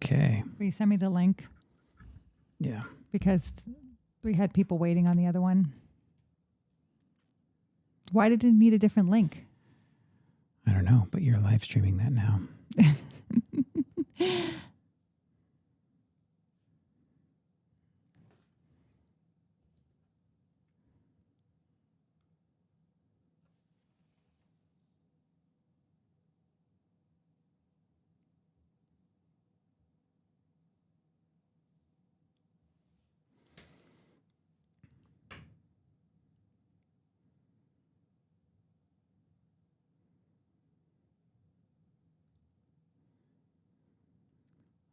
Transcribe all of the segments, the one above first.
Okay. Will you send me the link? Yeah. Because we had people waiting on the other one. Why did it need a different link? I don't know, but you're live streaming that now.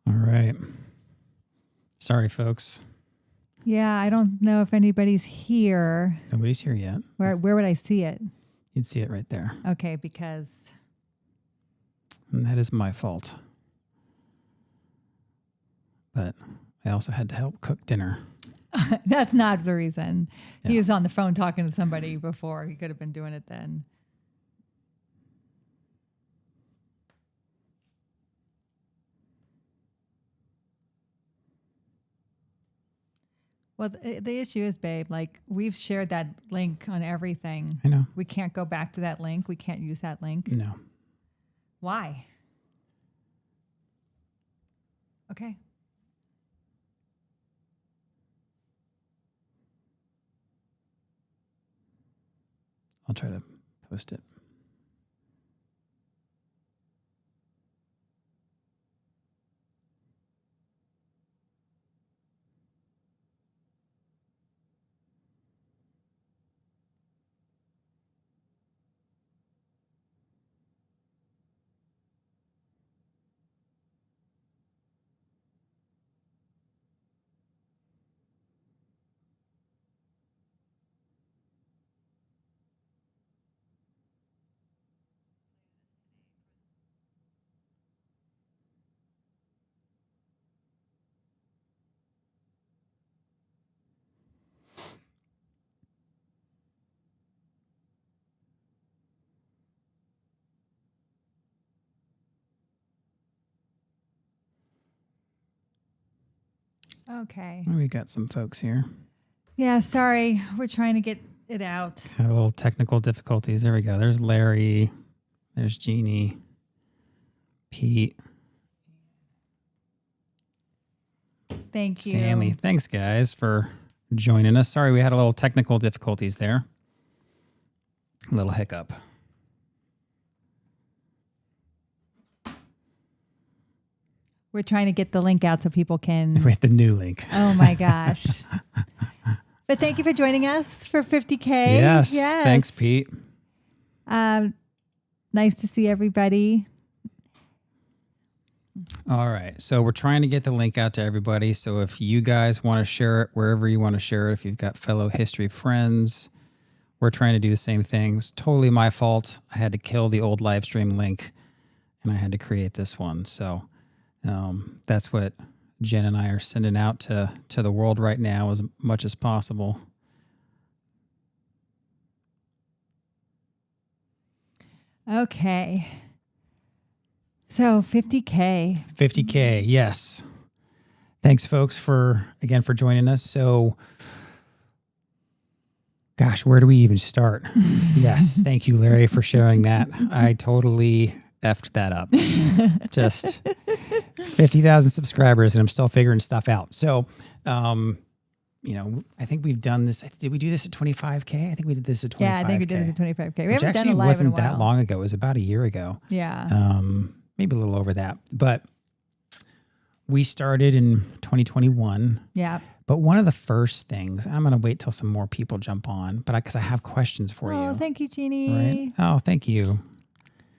All right. Sorry, folks. Yeah, I don't know if anybody's here. Nobody's here yet. Where would I see it? You'd see it right there. Okay, because... And that is my fault. But I also had to help cook dinner. That's not the reason. Yeah. He was on the phone talking to somebody before. He could have been doing it then. Well, the issue is, babe, like we've shared that link on everything. I know. We can't go back to that link. We can't use that link. No. Why? Okay. I'll try to post it. Okay. We got some folks here. Yeah, sorry. We're trying to get it out. Had a little technical difficulties. There we go. There's Larry. There's Jeannie. Pete. Thank you. Stanley. Thanks, guys, for joining us. Sorry, we had a little technical difficulties there. A little hiccup. We're trying to get the link out so people can... With the new link. Oh, my gosh. But thank you for joining us for 50K. Yes. Thanks, Pete. Nice to see everybody. All right. So we're trying to get the link out to everybody. So if you guys want to share it wherever you want to share it, if you've got fellow history friends, we're trying to do the same thing. It was totally my fault. I had to kill the old live stream link and I had to create this one. So that's what Jen and I are sending out to the world right now as much as possible. Okay. So 50K. 50K, yes. Thanks, folks, for joining us. So, gosh, where do we even start? Yes, thank you, Larry, for sharing that. I totally effed that up. Just 50,000 subscribers, and I'm still figuring stuff out. So, I think we've done this. Did we do this at 25K? I think we did this at 25K. Yeah, I think we did this at 25K. We Which haven't done actually a live wasn't in a while. that long ago. It was about a year ago. Yeah. Maybe a little over that. But we started in 2021. Yeah. But one of the first things, I'm going to wait till some more people jump on, but because I have questions for you. Oh, thank you, Jeannie. Right? Oh, thank you.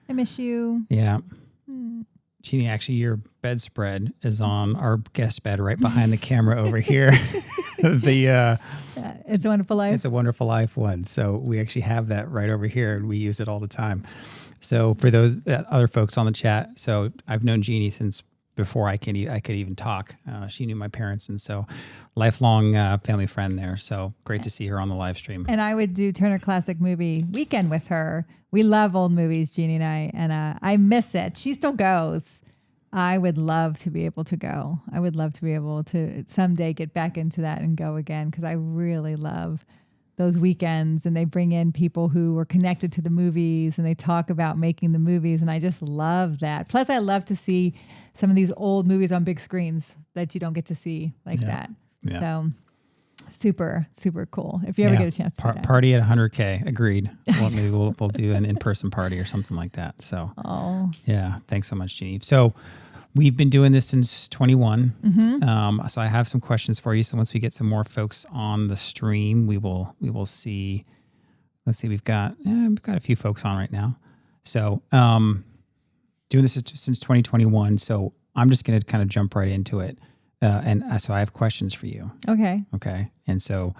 I miss you. Yeah. Jeannie, actually, your bedspread is on our guest bed right behind the camera over here. It's a Wonderful Life. It's a Wonderful Life one. So we actually have that right over here, and we use it all the time. So for those other folks on the chat, so I've known Jeannie since before I could even talk. She knew my parents, and so lifelong family friend there. So great to see her on the live stream. And I would do Turner Classic Movie Weekend with her. We love old movies, Jeannie and I miss it. She still goes. I would love to be able to go. I would love to be able to someday get back into that and go again because I really love those weekends, and they bring in people who were connected to the movies and they talk about making the movies, and I just love that. Plus I love to see some of these old movies on big screens that you don't get to see like that. Yeah. So super, super cool. If you ever get a chance to do that. Party at 100K. Agreed. Well, maybe we'll do an in-person party or something like that. So, yeah. Thanks so much, Genevieve. So we've been doing this since 21. So I have some questions for you. So once we get some more folks on the stream, we will see. Let's see. We've got a few folks on right now. So doing this since 2021. So I'm just going to kind of jump right into it. So I have questions for you. Okay. Okay. And so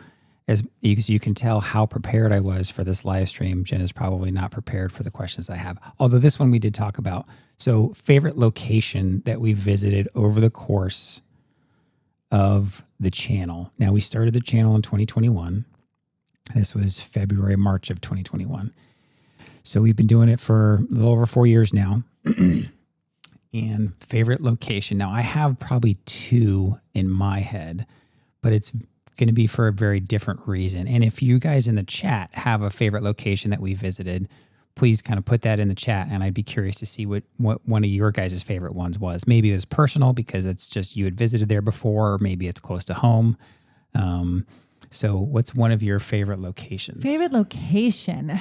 as you can tell how prepared I was for this live stream, Jen is probably not prepared for the questions I have. Although this one we did talk about. So favorite location that we visited over the course of the channel. Now we started the channel in 2021. This was February, March of 2021. So we've been doing it for a little over 4 years now. And favorite location. Now I have probably two in my head, but it's going to be for a very different reason. And if you guys in the chat have a favorite location that we visited, please kind of put that in the chat. And I'd be curious to see what one of your guys' favorite ones was. Maybe it was personal because it's just you had visited there before, or maybe it's close to home. So what's one of your favorite locations? Favorite location,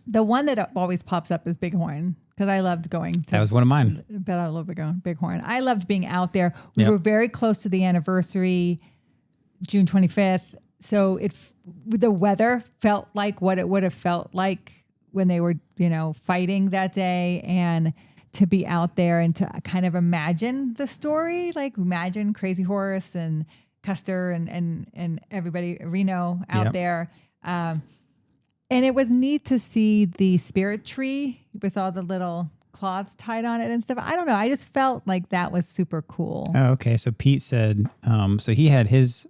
the one that always pops up is Bighorn. Because I loved going to. That was one of mine. But I love Bighorn. I loved being out there. We were very close to the anniversary, June 25th. So the weather felt like what it would have felt like when they were, fighting that day, and to be out there and to kind of imagine the story, like imagine Crazy Horse and Custer and everybody, Reno out there. And it was neat to see the spirit tree with all the little cloths tied on it and stuff. I don't know. I just felt like that was super cool. Oh, okay. So Pete said, so he had his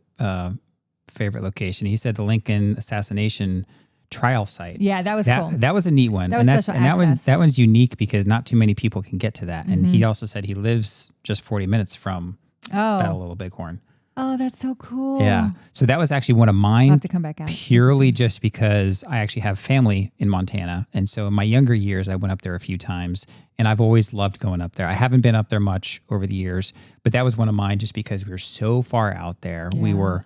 favorite location. He said the Lincoln assassination trial site. Yeah, that was cool. That was a neat one. That one's unique because not too many people can get to that. And he also said he lives just 40 minutes from Battle of Little Bighorn. Oh, that's so cool. Yeah. So that was actually one of mine. I'll have to come back out. Purely just because I actually have family in Montana. And so in my younger years, I went up there a few times, and I've always loved going up there. I haven't been up there much over the years, but that was one of mine just because we were so far out there. Yeah. We were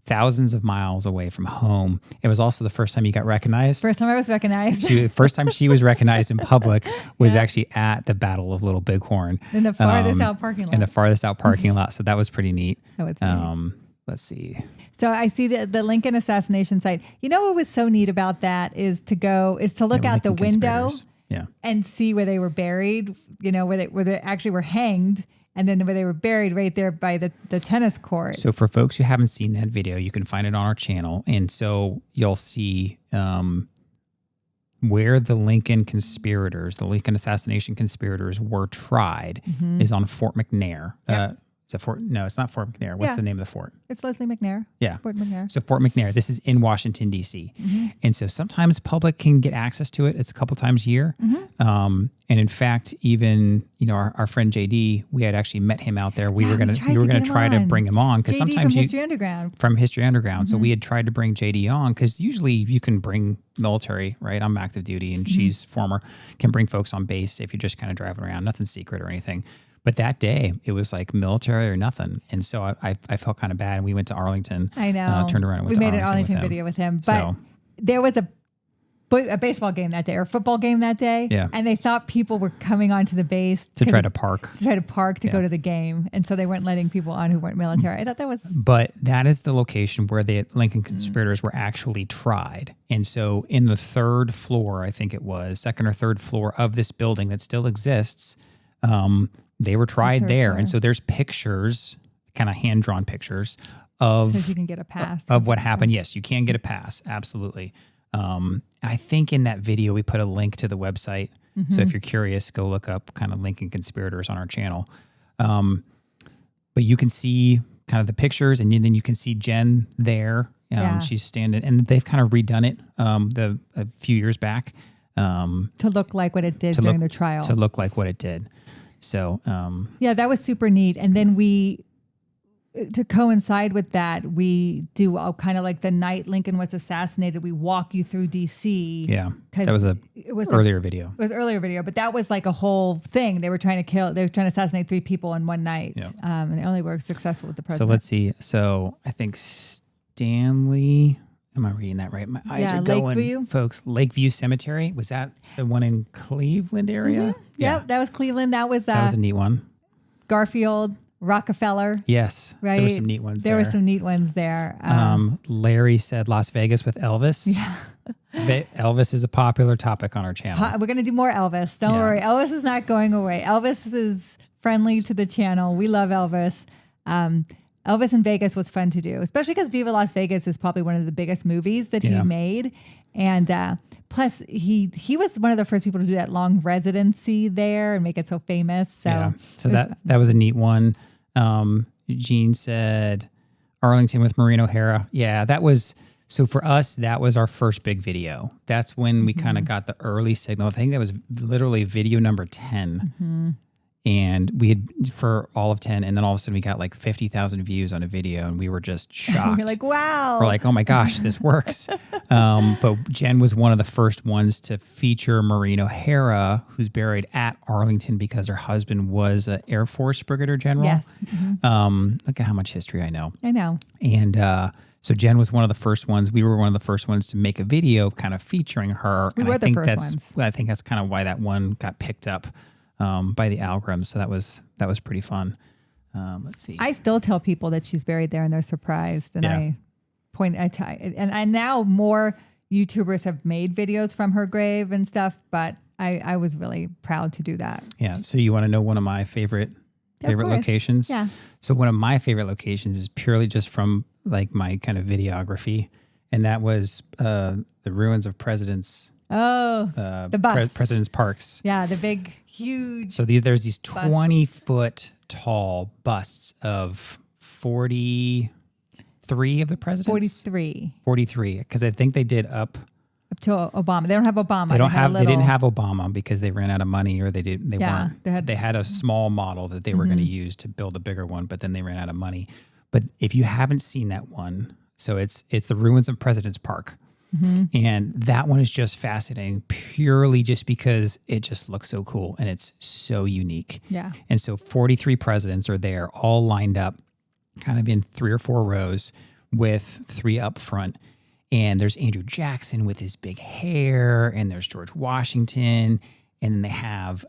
thousands of miles away from home. It was also the first time you got recognized. First time I was recognized. First time she was recognized in public was actually at the Battle of Little Bighorn. In the farthest out parking lot. In the farthest out parking lot. So that was pretty neat. That was pretty neat. Let's see. So I see the Lincoln assassination site. You know what was so neat about that is to look out the window and see where they were buried, where they actually were hanged. And then where they were buried right there by the tennis court. So for folks who haven't seen that video, you can find it on our channel. And so you'll see where the Lincoln assassination conspirators were tried is on Fort McNair. Yep. No, it's not Fort McNair. What's the name of the fort? It's Leslie McNair. Yeah. Fort McNair. So Fort McNair, this is in Washington, D.C. And so sometimes public can get access to it. It's a couple times a year. And in fact, even, our friend JD, we had actually met him out there. We were going to try to bring him on because sometimes from History Underground. So we had tried to bring JD on because usually you can bring military, right? I'm active duty and she's former, can bring folks on base if you're just kind of driving around, nothing secret or anything. But that day, it was like military or nothing. And so I felt kind of bad. And we went to Arlington. I know. Turned around and went to Arlington. We made an Arlington video with him. But there was a baseball game that day or football game that day. Yeah. And they thought people were coming onto the base. To try to park. To go to the game. And so they weren't letting people on who weren't military. I thought that was... But that is the location where the Lincoln conspirators were actually tried. And so in the third floor, I think it was, second or third floor of this building that still exists, they were tried there. And so there's pictures, kind of hand-drawn pictures of... Because you can get a pass. Of what happened. Yes, you can get a pass. Absolutely. I think in that video, we put a link to the website. So if you're curious, go look up kind of Lincoln conspirators on our channel. But you can see kind of the pictures, and then you can see Jen there. She's standing, and they've kind of redone it a few years back. to look like what it did during the trial. To look like what it did. So yeah, that was super neat. And then to coincide with that, we do kind of like the night Lincoln was assassinated. We walk you through DC. Yeah, that was earlier video. It was earlier video, but that was like a whole thing. They were trying to assassinate 3 people in one night, and they only were successful with the president. So let's see. So I think Stanley. Am I reading that right? My eyes are going, Lakeview. Folks. Lakeview Cemetery, was that the one in Cleveland area? Mm-hmm. Yeah, that was Cleveland. That was a neat one. Garfield. Rockefeller. Yes. Right. There were some neat ones there. There were some neat ones there. Larry said Las Vegas with Elvis. Yeah. Elvis is a popular topic on our channel. We're going to do more Elvis. Don't worry. Elvis is not going away. Elvis is friendly to the channel. We love Elvis. Elvis in Vegas was fun to do, especially because Viva Las Vegas is probably one of the biggest movies that he made. And plus, he was one of the first people to do that long residency there and make it so famous. So, that was a neat one. Eugene said Arlington with Maureen O'Hara. Yeah, that was, so for us, that was our first big video. That's when we kind of got the early signal. I think that was literally video number 10. And we had for all of 10, and then all of a sudden we got like 50,000 views on a video, and we were just shocked. We're like, wow. We're like, oh my gosh, this works. But Jen was one of the first ones to feature Maureen O'Hara, who's buried at Arlington because her husband was an Air Force Brigadier General. Yes. Look at how much history I know. I know. And so Jen was one of the first ones. We were one of the first ones to make a video kind of featuring her. We were the first ones. I think that's kind of why that one got picked up by the algorithm. So that was pretty fun. Let's see. I still tell people that she's buried there, and they're surprised. And I now more YouTubers have made videos from her grave and stuff, but I was really proud to do that. Yeah. So you want to know one of my favorite locations? Yeah. So one of my favorite locations is purely just from like my kind of videography, and that was the ruins of President's. The bus. President's Parks. Yeah, the big, huge. So there's these 20-foot tall busts of 43 of the presidents. 43, because I think they did up to Obama. They don't have Obama. They didn't have Obama because they ran out of money, or they had a small model that they were going to use to build a bigger one, but then they ran out of money. But if you haven't seen that one, so it's the ruins of President's Park. And that one is just fascinating purely just because it just looks so cool and it's so unique. Yeah. And so 43 presidents are there all lined up kind of in 3 or 4 rows with 3 up front. And there's Andrew Jackson with his big hair, and there's George Washington. And then they have,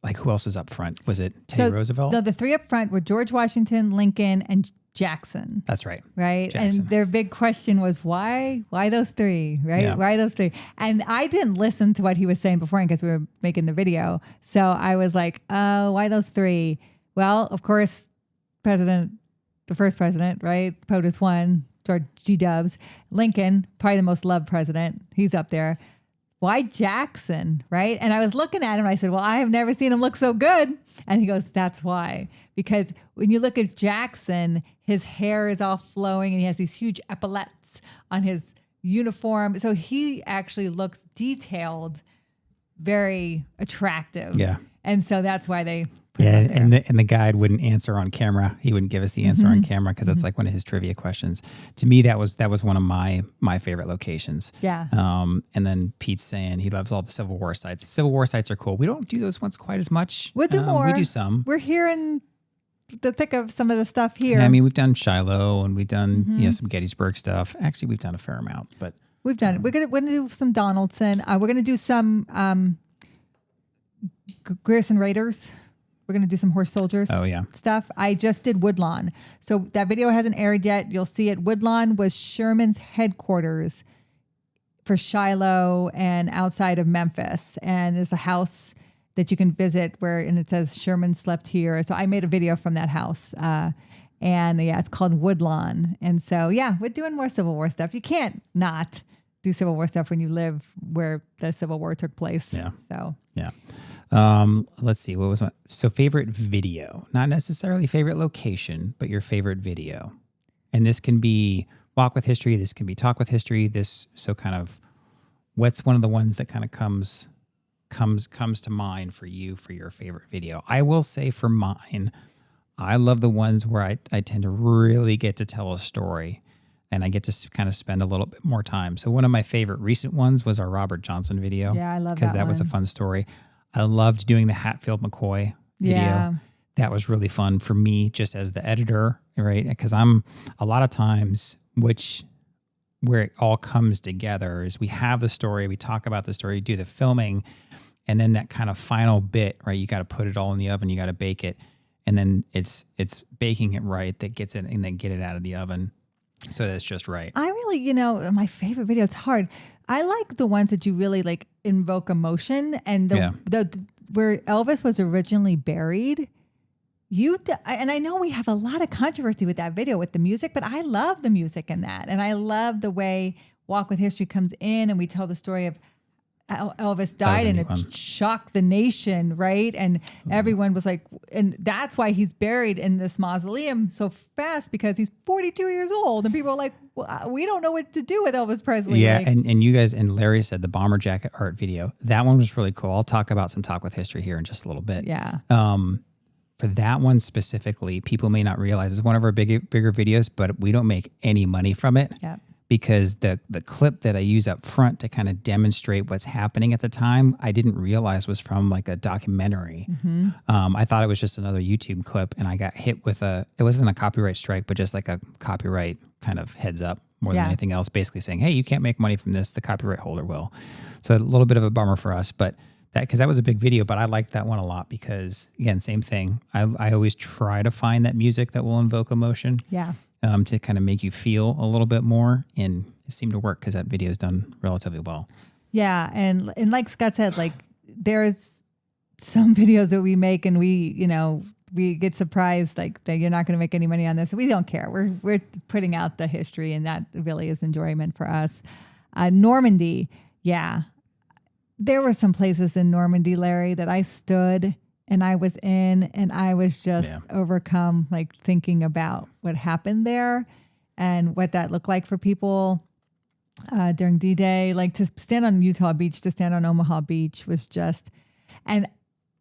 like, who else was up front? Was it Teddy Roosevelt? No, the 3 up front were George Washington, Lincoln, and Jackson. That's right. Right. Jackson. And their big question was why those 3, right? Yeah. Why those 3? And I didn't listen to what he was saying beforehand because we were making the video. So I was like, oh, why those 3? Well, of course, the first president, right? POTUS 1, George G. Dubs. Lincoln, probably the most loved president. He's up there. Why Jackson, right? And I was looking at him and I said, well, I have never seen him look so good. And he goes, that's why. Because when you look at Jackson, his hair is all flowing and he has these huge epaulets on his uniform. So he actually looks detailed, very attractive. Yeah. And so that's why they and the guide wouldn't answer on camera. He wouldn't give us the answer on camera because that's like one of his trivia questions. To me, that was one of my favorite locations. Yeah. And then Pete's saying he loves all the Civil War sites. Civil War sites are cool. We don't do those ones quite as much. We'll do more. We do some. We're here in the thick of some of the stuff here. Yeah, I mean, we've done Shiloh and we've done some Gettysburg stuff. Actually, we've done a fair amount, but we've done it. We're gonna do some Donaldson. We're gonna do some Grierson Raiders. We're going to do some horse soldiers stuff. I just did Woodlawn. So that video hasn't aired yet. You'll see it. Woodlawn was Sherman's headquarters for Shiloh and outside of Memphis. And there's a house that you can visit and it says Sherman slept here. So I made a video from that house. It's called Woodlawn. And so, we're doing more Civil War stuff. You can't not do Civil War stuff when you live where the Civil War took place. Yeah. So, yeah. Let's see. What was favorite video? Not necessarily favorite location, but your favorite video. And this can be Walk with History. This can be Talk with History. So kind of what's one of the ones that kind of comes to mind for you for your favorite video? I will say for mine, I love the ones where I tend to really get to tell a story and I get to kind of spend a little bit more time. So one of my favorite recent ones was our Robert Johnson video. Yeah, I love because that was a fun story. I loved doing the Hatfield McCoy video. Yeah. That was really fun for me just as the editor, right? Because I'm a lot of times, where it all comes together is we have the story, we talk about the story, do the filming, and then that kind of final bit, right? You got to put it all in the oven, you got to bake it, and then it's baking it right that gets it and then get it out of the oven so that's just right. I really, my favorite video, it's hard. I like the ones that you really like invoke emotion, and the where Elvis was originally buried. And I know we have a lot of controversy with that video with the music, but I love the music in that. And I love the way Walk with History comes in and we tell the story of how Elvis died and it shocked the nation, right? And everyone was like, and that's why he's buried in this mausoleum so fast, because he's 42 years old. And people are like, well, we don't know what to do with Elvis Presley. Yeah, like, and you guys, and Larry said the bomber jacket art video. That one was really cool. I'll talk about some Talk with History here in just a little bit. Yeah. For that one specifically, people may not realize it's one of our bigger videos, but we don't make any money from it. Yeah. Because the clip that I use up front to kind of demonstrate what's happening at the time, I didn't realize was from like a documentary. Mm-hmm. I thought it was just another YouTube clip, and I got hit with it wasn't a copyright strike, but just like a copyright kind of heads up more than anything else, basically saying, hey, you can't make money from this, the copyright holder will. So a little bit of a bummer for us, but because that was a big video, but I liked that one a lot because, again, same thing. I always try to find that music that will invoke emotion. Yeah. To kind of make you feel a little bit more, and it seemed to work because that video is done relatively well. Yeah, and like Scott said, like there's some videos that we make and we get surprised like that you're not going to make any money on this. We don't care. We're putting out the history, and that really is enjoyment for us. Normandy, yeah, there were some places in Normandy, Larry, that I stood and I was in, and I was just overcome, like thinking about what happened there and what that looked like for people during D-Day. Like to stand on Utah Beach, to stand on Omaha Beach was just, and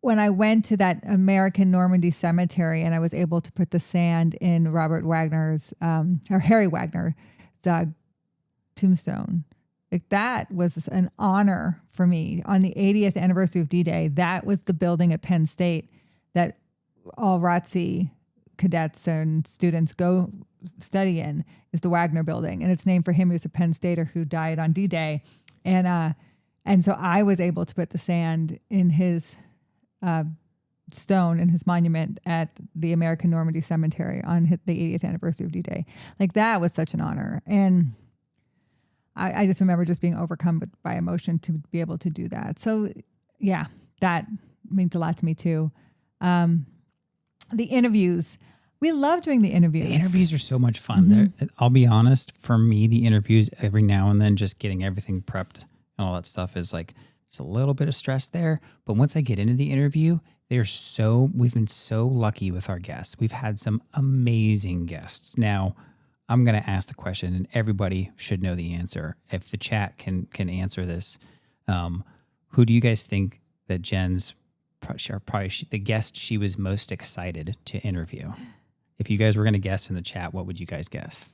when I went to that American Normandy Cemetery and I was able to put the sand in Robert Wagner's, or Harry Wagner's tombstone, like that was an honor for me. On the 80th anniversary of D-Day, that was the building at Penn State that all ROTC cadets and students go study in, is the Wagner building. And it's named for him. He was a Penn Stater who died on D-Day. And so I was able to put the sand in his stone, in his monument at the American Normandy Cemetery on the 80th anniversary of D-Day. Like that was such an honor. And I just remember just being overcome by emotion to be able to do that. So yeah, that means a lot to me too. The interviews, we love doing the interviews. The interviews are so much fun. I'll be honest, for me, the interviews every now and then, just getting everything prepped and all that stuff is like, there's a little bit of stress there. But once I get into the interview, we've been so lucky with our guests. We've had some amazing guests. Now, I'm going to ask the question, and everybody should know the answer. If the chat can answer this, who do you guys think that Jen's probably the guest she was most excited to interview? If you guys were going to guess in the chat, what would you guys guess?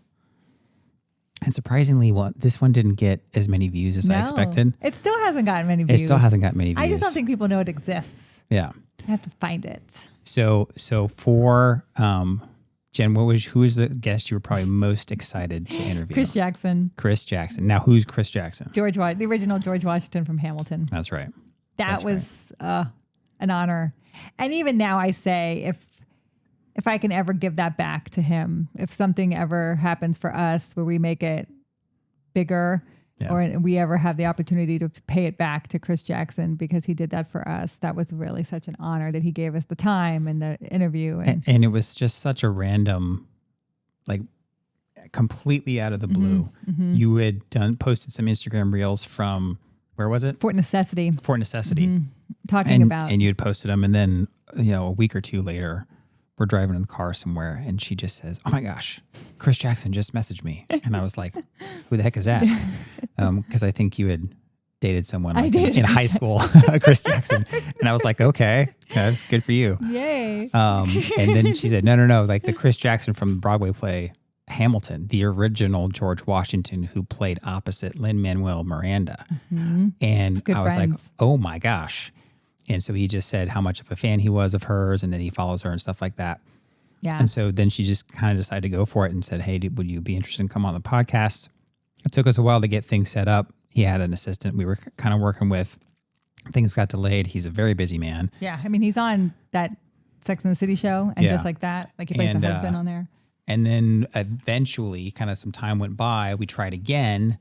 And surprisingly, this one didn't get as many views as I expected. It still hasn't gotten many views. It still hasn't got many views. I just don't think people know it exists. Yeah. I have to find it. So for Jen, who was the guest you were probably most excited to interview? Chris Jackson. Chris Jackson. Now, who's Chris Jackson? The original George Washington from Hamilton. That's right. That was an honor. And even now I say, if I can ever give that back to him, if something ever happens for us where we make it bigger, or we ever have the opportunity to pay it back to Chris Jackson because he did that for us, that was really such an honor that he gave us the time and the interview. And it was just such a random, like completely out of the blue. Mm-hmm. You had posted some Instagram reels from, where was it? Fort Necessity. Fort Necessity. Mm-hmm. Talking about. And you had posted them, and then, a week or two later, we're driving in the car somewhere, and she just says, "Oh my gosh, Chris Jackson just messaged me." And I was like, who the heck is that? Because I think you had dated someone I like dated in Chris high school, Chris Jackson. And I was like, okay, that's good for you. Yay. And then she said, no, like the Chris Jackson from the Broadway play Hamilton, the original George Washington who played opposite Lin-Manuel Miranda. And Good I was friends. like, oh my gosh. And so he just said how much of a fan he was of hers and that he follows her and stuff like that. Yeah. And so then she just kind of decided to go for it and said, hey, would you be interested in coming on the podcast? It took us a while to get things set up. He had an assistant we were kind of working with. Things got delayed. He's a very busy man. Yeah. I mean, he's on that Sex and the City show and Yeah. just like that. Like he plays And, the husband on there. And then eventually, kind of some time went by. We tried again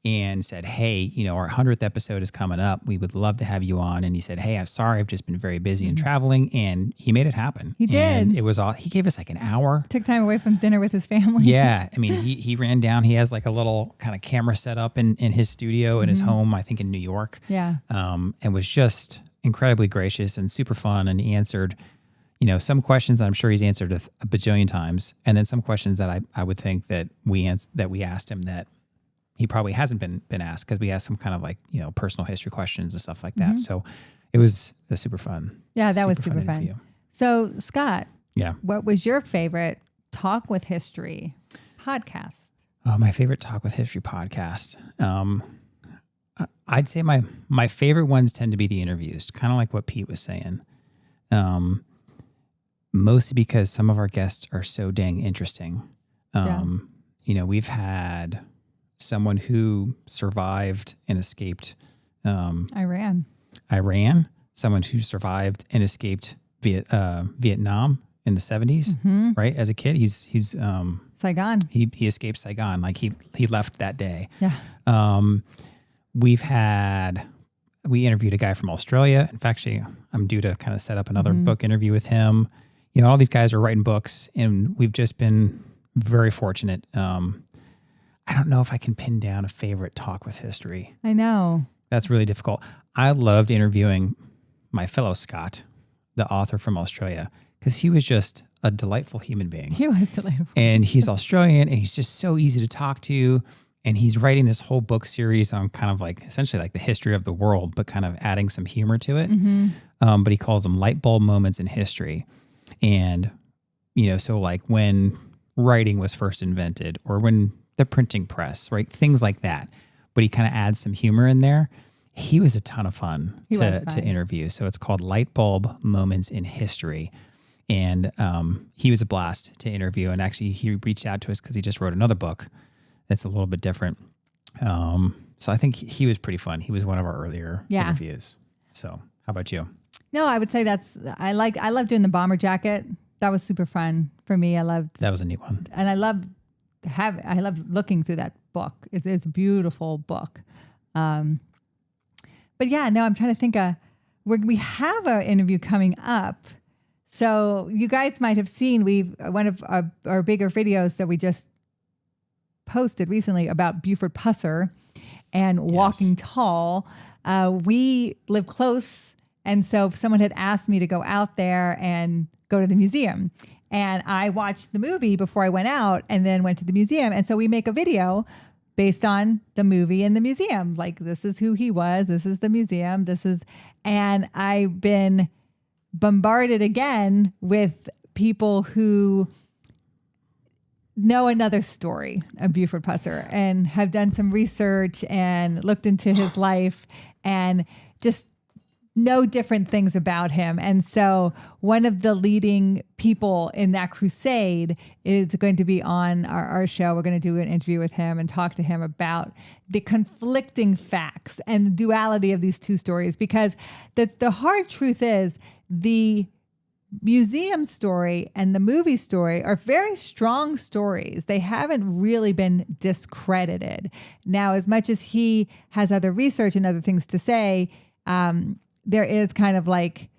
and said, hey, our 100th episode is coming up. We would love to have you on. And he said, hey, I'm sorry. I've just been very busy and traveling. And he made it happen. He did. And it was all, he gave us like an hour. Took time away from dinner with his family. Yeah. I mean, he ran down. He has like a little kind of camera set up in his studio in his home, I think in New York. Yeah. And was just incredibly gracious and super fun. And he answered, some questions that I'm sure he's answered a bajillion times. And then some questions that I would think that we asked him that he probably hasn't been asked, because we asked some kind of like, personal history questions and stuff like that. So it was a super fun. Yeah, that was super fun. interview. So, Scott, Yeah. what was your favorite Talk with History podcast? Oh, my favorite Talk with History podcast. I'd say my favorite ones tend to be the interviews, kind of like what Pete was saying. Mostly because some of our guests are so dang interesting. We've had someone who survived and escaped Iran, someone who survived and escaped Vietnam in the 70s, right? As a kid, he's Saigon. he escaped Saigon. Like he left that day. Yeah. We interviewed a guy from Australia. In fact, actually, I'm due to kind of set up another book interview with him. All these guys are writing books, and we've just been very fortunate. I don't know if I can pin down a favorite Talk with History. I know. That's really difficult. I loved interviewing my fellow Scott, the author from Australia, because he was just a delightful human being. He was delightful. And he's Australian, and he's just so easy to talk to. And he's writing this whole book series on kind of like essentially like the history of the world, but kind of adding some humor to it. But he calls them light bulb moments in history. And, so like when writing was first invented, or when the printing press, right? Things like that. But he kind of adds some humor in there. He was a ton of fun to interview. So it's called Light Bulb Moments in History. And he was a blast to interview. And actually, he reached out to us because he just wrote another book that's a little bit different. So I think he was pretty fun. He was one of our earlier interviews. So how about you? No, I would say I love doing the bomber jacket. That was super fun for me. That was a neat one. And I love looking through that book. It's a beautiful book. But yeah, no, I'm trying to think we have an interview coming up. So you guys might have seen one of our bigger videos that we just posted recently about Buford Pusser and Walking Tall. We live close. And so someone had asked me to go out there and go to the museum. And I watched the movie before I went out and then went to the museum. And so we make a video based on the movie and the museum. Like, this is who he was. This is the museum. And I've been bombarded again with people who know another story of Buford Pusser and have done some research and looked into his life and just know different things about him. And so one of the leading people in that crusade is going to be on our show. We're going to do an interview with him and talk to him about the conflicting facts and the duality of these two stories, because the hard truth is the museum story and the movie story are very strong stories. They haven't really been discredited. Now, as much as he has other research and other things to say, there is kind of like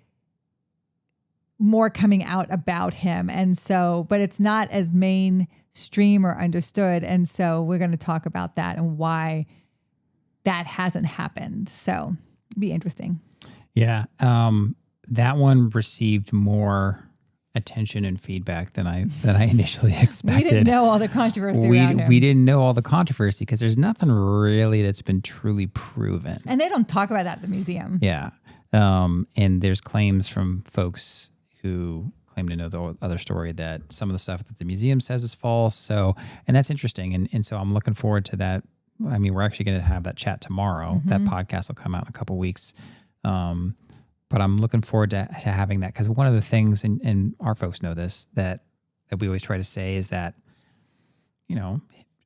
more coming out about him. And so, but it's not as mainstream or understood. And so we're going to talk about that and why that hasn't happened. So it'd be interesting. Yeah. That one received more attention and feedback than I initially expected. We didn't know all the controversy around him. We didn't know all the controversy because there's nothing really that's been truly proven. And they don't talk about that at the museum. Yeah. And there's claims from folks who claim to know the other story that some of the stuff that the museum says is false. So, and that's interesting. And so I'm looking forward to that. I mean, we're actually going to have that chat tomorrow. That podcast will come out in a couple weeks. But I'm looking forward to having that, because one of the things, and our folks know this, that we always try to say is that,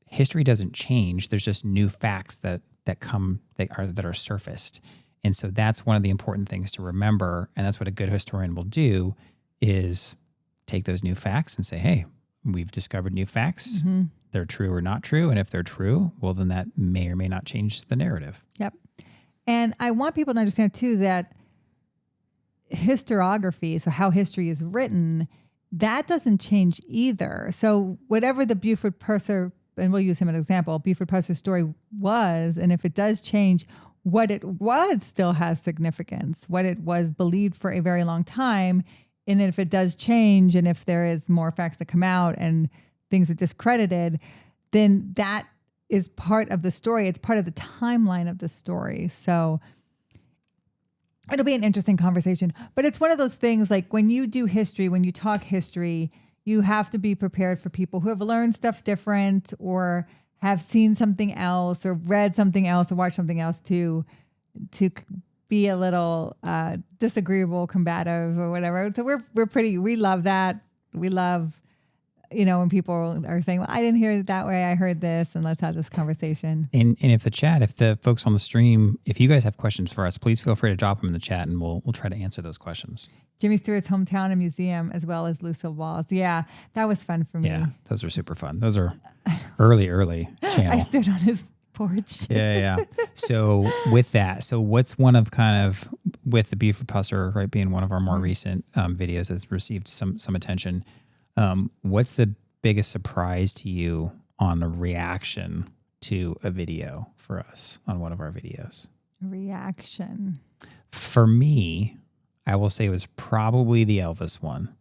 history doesn't change. There's just new facts that are surfaced. And so that's one of the important things to remember. And that's what a good historian will do, is take those new facts and say, hey, we've discovered new facts. They're true or not true. And if they're true, well, then that may or may not change the narrative. Yep. And I want people to understand too that historiography, so how history is written, that doesn't change either. So whatever the Buford Purser, and we'll use him as an example, Buford Purser story was, and if it does change, what it was still has significance, what it was believed for a very long time. And if it does change, and if there is more facts that come out and things are discredited, then that is part of the story. It's part of the timeline of the story. So it'll be an interesting conversation, but it's one of those things, like when you do history, when you talk history, you have to be prepared for people who have learned stuff different or have seen something else or read something else or watched something else to be a little disagreeable, combative or whatever. So we love that. We love, when people are saying, well, I didn't hear it that way, I heard this, and let's have this conversation. And if the folks on the stream, if you guys have questions for us, please feel free to drop them in the chat, and we'll try to answer those questions. Jimmy Stewart's hometown and museum, as well as Lucille Ball's. Yeah, that was fun for me. Yeah, those are super fun. Those are early channel. I stood on his porch. Yeah. So with that, what's one of with the Buford Purser, right, being one of our more recent videos that's received some attention, what's the biggest surprise to you on the reaction to a video for us on one of our videos? Reaction. For me, I will say it was probably the Elvis one.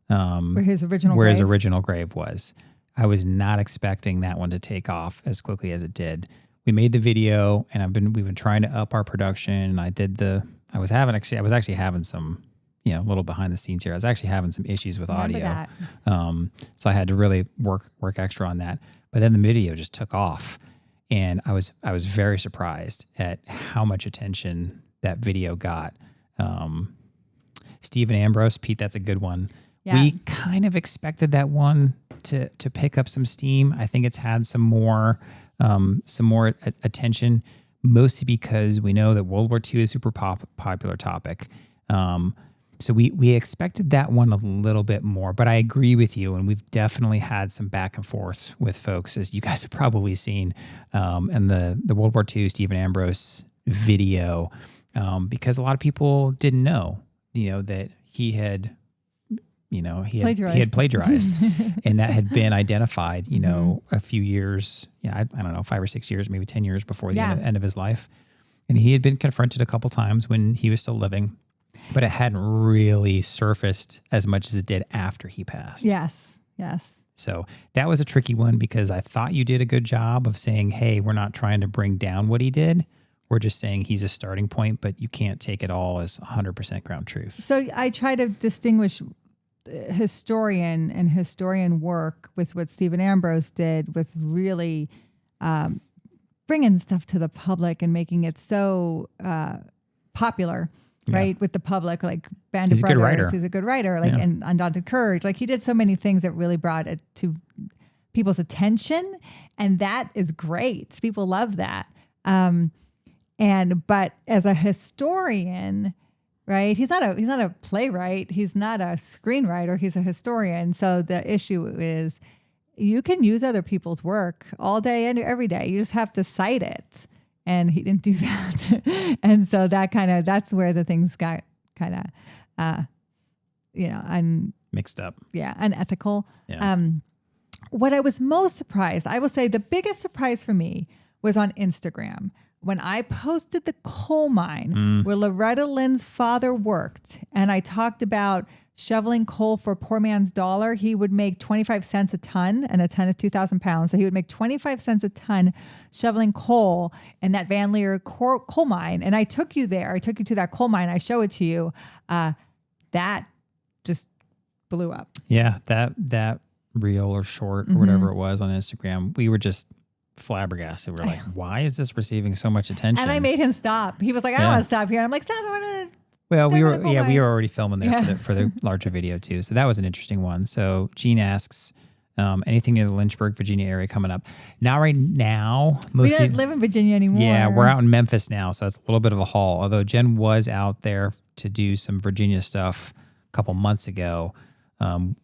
Where his original grave was. I was not expecting that one to take off as quickly as it did. We made the video, and we've been trying to up our production. I was actually having some, a little behind the scenes here. I was actually having some issues with audio. So I had to really work extra on that. But then the video just took off, and I was very surprised at how much attention that video got. Stephen Ambrose, Pete, that's a good one. Yeah. We kind of expected that one to pick up some steam. I think it's had some more attention, mostly because we know that World War II is a super popular topic. So we expected that one a little bit more, but I agree with you, and we've definitely had some back and forth with folks, as you guys have probably seen, in the World War II Stephen Ambrose video, because a lot of people didn't know, that he had plagiarized and that had been identified, a few years, I don't know, 5 or 6 years, maybe 10 years before the end of his life. And he had been confronted a couple times when he was still living, but it hadn't really surfaced as much as it did after he passed. Yes. So that was a tricky one, because I thought you did a good job of saying, hey, we're not trying to bring down what he did. We're just saying he's a starting point, but you can't take it all as 100% ground truth. So I try to distinguish historian work with what Stephen Ambrose did, with really bringing stuff to the public and making it so popular, right? With the public, like Band of Brothers. He's a good writer, and Undaunted Courage. Like, he did so many things that really brought it to people's attention, and that is great. People love that. But as a historian, right, he's not a playwright, he's not a screenwriter, he's a historian. So the issue is, you can use other people's work all day and every day. You just have to cite it. And he didn't do that. And so that's where the things got kind of, mixed up. Yeah. Unethical. Yeah. What I was most surprised, I will say the biggest surprise for me was on Instagram. When I posted the coal mine where Loretta Lynn's father worked, and I talked about shoveling coal for a poor man's dollar. He would make 25 cents a ton, and a ton is 2,000 pounds. So he would make 25 cents a ton shoveling coal in that Van Leer coal mine. And I took you there. I took you to that coal mine. I show it to you. That just blew up. Yeah, that reel or short or whatever it was on Instagram, we were just flabbergasted. We're like, why is this receiving so much attention? And I made him stop. He was like, I don't want to stop here. And I'm like, stop. I want to. Well, we were already filming there for the larger video too. So that was an interesting one. So Gene asks, anything near the Lynchburg, Virginia area coming up? Not right now. We don't live in Virginia anymore. Yeah, we're out in Memphis now, so it's a little bit of a haul. Although Jen was out there to do some Virginia stuff a couple months ago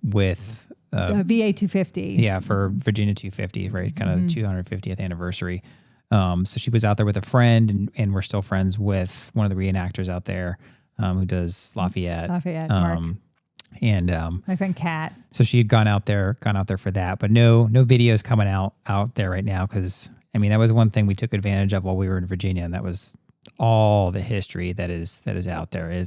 with VA 250. Yeah, for Virginia 250, right? Kind of the 250th anniversary. So she was out there with a friend, and we're still friends with one of the reenactors out there. Who does Lafayette? Mark. And my friend Kat. So she had gone out there for that, but no videos coming out there right now because I mean that was one thing we took advantage of while we were in Virginia, and that was all the history that is out there.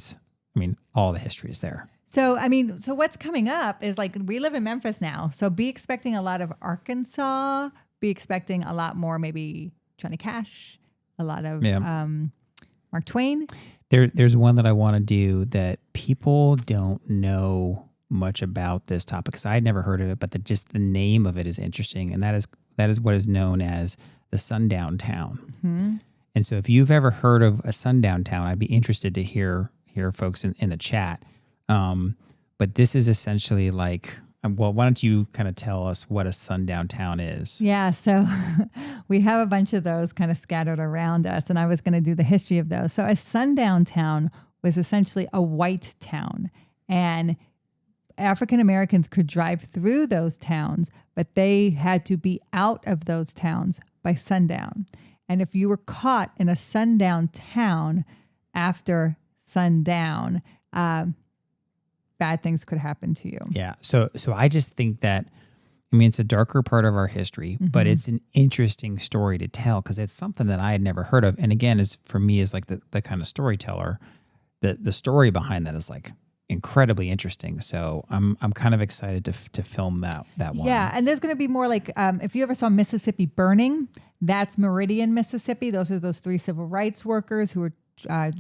All the history is there. So so what's coming up is like we live in Memphis now, so be expecting a lot of Arkansas. Be expecting a lot more, maybe Johnny Cash, a lot of Mark Twain. There's one that I want to do that people don't know much about this topic because I had never heard of it, but just the name of it is interesting, and that is what is known as the Sundown Town. Mm-hmm. And so, if you've ever heard of a sundown town, I'd be interested to hear folks in the chat. But this is essentially like. Well, why don't you kind of tell us what a sundown town is? Yeah, so we have a bunch of those kind of scattered around us, and I was going to do the history of those. So a sundown town was essentially a white town, and African Americans could drive through those towns, but they had to be out of those towns by sundown. And if you were caught in a sundown town after sundown, bad things could happen to you. Yeah. So I just think that, it's a darker part of our history, but it's an interesting story to tell because it's something that I had never heard of. And again, for me as like the kind of storyteller, the story behind that is like incredibly interesting. So I'm kind of excited to film that one. Yeah. And there's going to be more like, if you ever saw Mississippi Burning, that's Meridian, Mississippi. Those are those 3 civil rights workers who were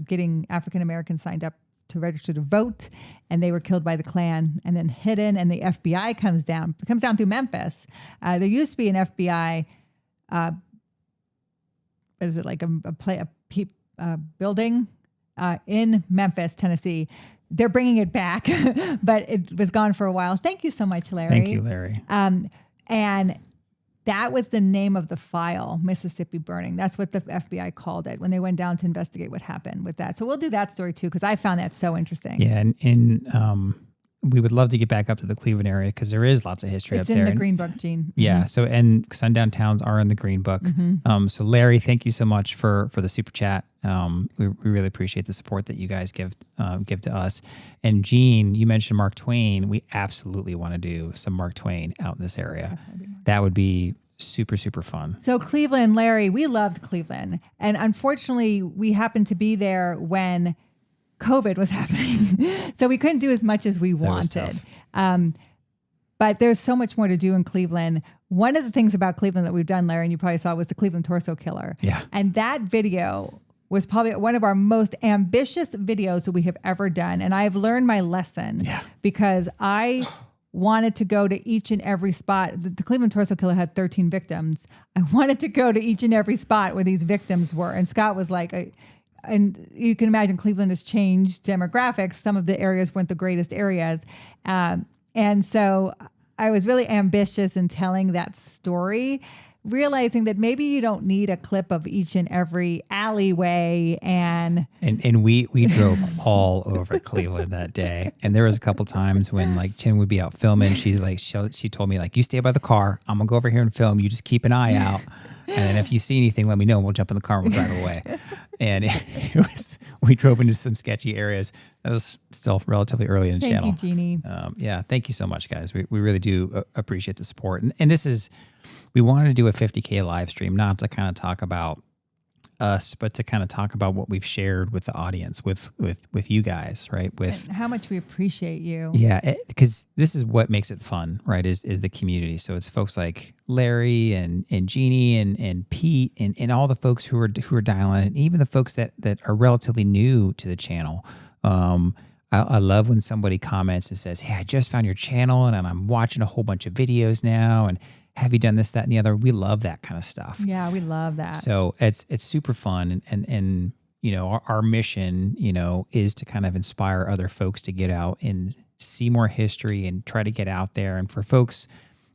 getting African Americans signed up to register to vote, and they were killed by the Klan and then hidden, and the FBI comes down through Memphis. There used to be an FBI, is it like a building in Memphis, Tennessee. They're bringing it back, but it was gone for a while. Thank you so much, Larry. Thank you, Larry. And that was the name of the file, Mississippi Burning. That's what the FBI called it when they went down to investigate what happened with that. So we'll do that story too, because I found that so interesting. Yeah, and we would love to get back up to the Cleveland area because there is lots of history up there. It's in the Green Book, Gene. Yeah, so and sundown towns are in the Green Book. So Larry, thank you so much for the super chat. We really appreciate the support that you guys give to us. And Gene, you mentioned Mark Twain. We absolutely want to do some Mark Twain out in this area. That would be super, super fun. So Cleveland, Larry, we loved Cleveland. And unfortunately, we happened to be there when COVID was happening. So we couldn't do as much as we wanted. But there's so much more to do in Cleveland. One of the things about Cleveland that we've done, Larry, and you probably saw, was the Cleveland Torso Killer. Yeah. And that video was probably one of our most ambitious videos that we have ever done. And I've learned my lesson because I wanted to go to each and every spot. The Cleveland Torso Killer had 13 victims. I wanted to go to each and every spot where these victims were. And Scott was like, and you can imagine Cleveland has changed demographics. Some of the areas weren't the greatest areas. And so I was really ambitious in telling that story, realizing that maybe you don't need a clip of each and every alleyway. And we drove all over Cleveland that day. And there was a couple times when like Chen would be out filming. She's like, she told me like, you stay by the car. I'm gonna go over here and film. You just keep an eye out. And then if you see anything, let me know and we'll jump in the car and we'll drive away. And we drove into some sketchy areas. That was still relatively early in the channel. Thank you, Jeannie. Yeah, thank you so much, guys. We really do appreciate the support. And this is, we wanted to do a 50K live stream, not to kind of talk about us, but to kind of talk about what we've shared with the audience, with you guys, right? With And how much we appreciate you. yeah, because this is what makes it fun, right? Is the community. So it's folks like Larry and Jeannie and Pete and all the folks who are dialing, and even the folks that are relatively new to the channel. I love when somebody comments and says, "Hey, I just found your channel and I'm watching a whole bunch of videos now, and have you done this, that, and the other?" We love that kind of stuff. Yeah, we love that. So it's super fun, and you know, our mission, you know, is to kind of inspire other folks to get out and see more history and try to get out there. And for folks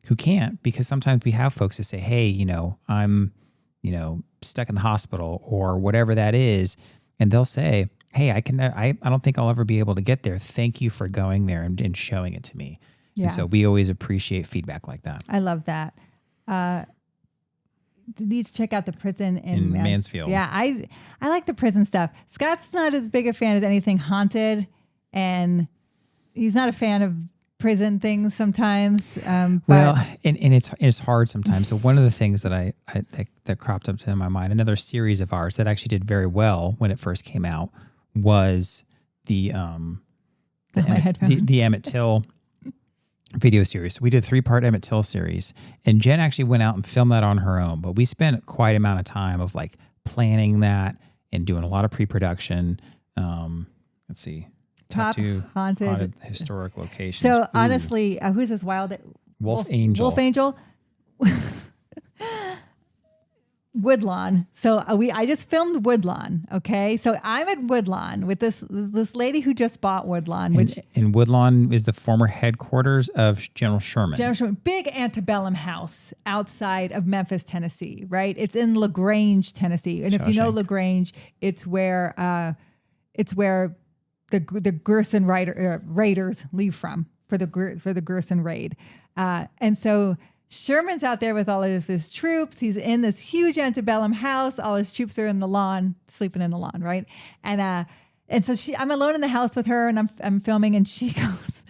who can't, because sometimes we have folks that say, "Hey, you know, I'm, you know, stuck in the hospital," or whatever that is, and they'll say, "Hey, I don't think I'll ever be able to get there. Thank you for going there and showing it to me." Yeah. And so we always appreciate feedback like that. I love that. Need to check out the prison In Mansfield. Yeah, I like the prison stuff. Scott's not as big a fan as anything haunted, and he's not a fan of prison things sometimes. But Well, and it's hard sometimes. So one of the things that that cropped up in my mind, another series of ours that actually did very well when it first came out, was the Emmett Till video series. So we did a 3-part Emmett Till series, and Jen actually went out and filmed that on her own. But we spent quite an amount of time of like planning that and doing a lot of pre-production. Let's see, Top haunted historic locations. So Ooh. honestly, who's this wild Wolf Angel? Wolf Angel. Woodlawn. So I just filmed Woodlawn. Okay, so I'm at Woodlawn with this lady who just bought Woodlawn, which and Woodlawn is the former headquarters of General Sherman. General Sherman, big antebellum house outside of Memphis, Tennessee. Right, it's in LaGrange, Tennessee, and if you know LaGrange, it's where the Gerson raiders leave from for the Gerson raid, and so Sherman's out there with all of his troops. He's in this huge antebellum house. All his troops are in the lawn, sleeping in the lawn, right? And so I'm alone in the house with her, and I'm filming, and she goes,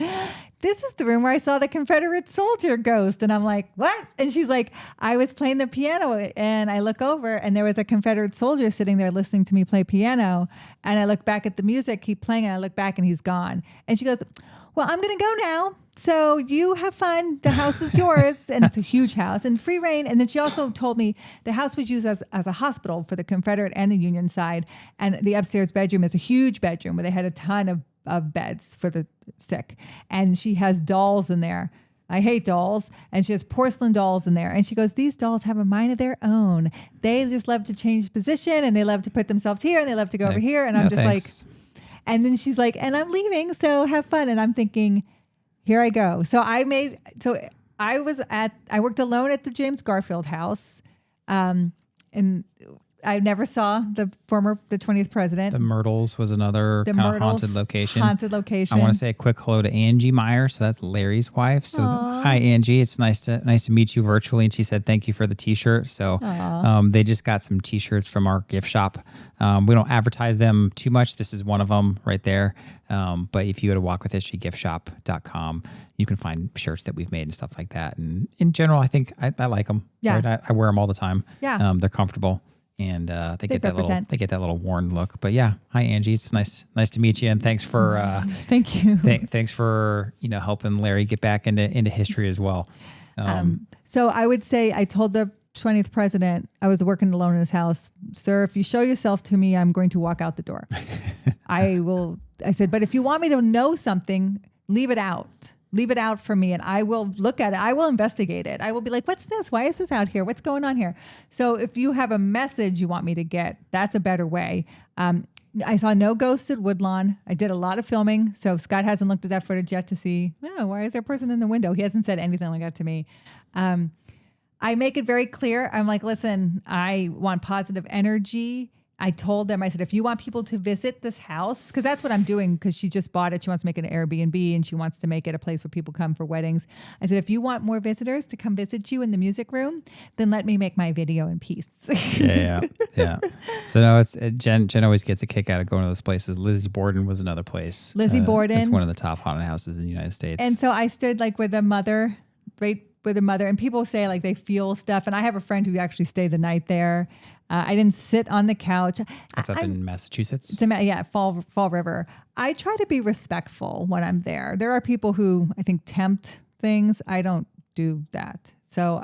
"This is the room where I saw the Confederate soldier ghost." And I'm like, "What?" And she's like, "I was playing the piano, and I look over, and there was a Confederate soldier sitting there listening to me play piano. And I look back at the music, keep playing, and I look back, and he's gone." And she goes, "Well, I'm going to go now. So you have fun. The house is yours." And it's a huge house and free reign. And then she also told me the house was used as a hospital for the Confederate and the Union side. And the upstairs bedroom is a huge bedroom where they had a ton of beds for the sick. And she has dolls in there. I hate dolls. And she has porcelain dolls in there. And she goes, "These dolls have a mind of their own. They just love to change position, and they love to put themselves here, and they love to go over here." And I'm just thanks. like, and then she's like, "And I'm leaving, so have fun." And I'm thinking, here I go. So I worked alone at the James Garfield house. And I never saw the 20th president. The Myrtles was another kind of haunted location. Haunted location. I want to say a quick hello to Angie Meyer. So that's Larry's wife. So hi, Angie. It's nice to meet you virtually. And she said thank you for the T-shirt. So they just got some T-shirts from our gift shop. We don't advertise them too much. This is one of them right there. But if you go to walkwithhistorygiftshop.com, you can find shirts that we've made and stuff like that. And in general, I think I like them. Yeah. Right? I wear them all the time. Yeah. They're comfortable. And they get that little worn look. But yeah, hi Angie, it's nice to meet you, and thanks for thank you. Thanks for helping Larry get back into history as well. So I would say I told the 20th president, I was working alone in his house, "Sir, if you show yourself to me, I'm going to walk out the door." I said, "But if you want me to know something, leave it out. Leave it out for me, and I will look at it. I will investigate it. I will be like, what's this? Why is this out here? What's going on here?" So if you have a message you want me to get, that's a better way. I saw no ghosts at Woodlawn. I did a lot of filming, so Scott hasn't looked at that footage yet to see, why is there a person in the window? He hasn't said anything like that to me. I make it very clear. I'm like, listen, I want positive energy. I told them, I said, if you want people to visit this house, because that's what I'm doing, because she just bought it. She wants to make it an Airbnb, and she wants to make it a place where people come for weddings. I said, if you want more visitors to come visit you in the music room, then let me make my video in peace. Yeah. So no, it's Jen always gets a kick out of going to those places. Lizzie Borden was another place. Lizzie Borden. It's one of the top haunted houses in the United States. And so I stood like with a mother, right with a mother, and people say like they feel stuff. And I have a friend who actually stayed the night there. I didn't sit on the couch. It's up in Massachusetts. Yeah, Fall River. I try to be respectful when I'm there. There are people who I think tempt things. I don't do that. So,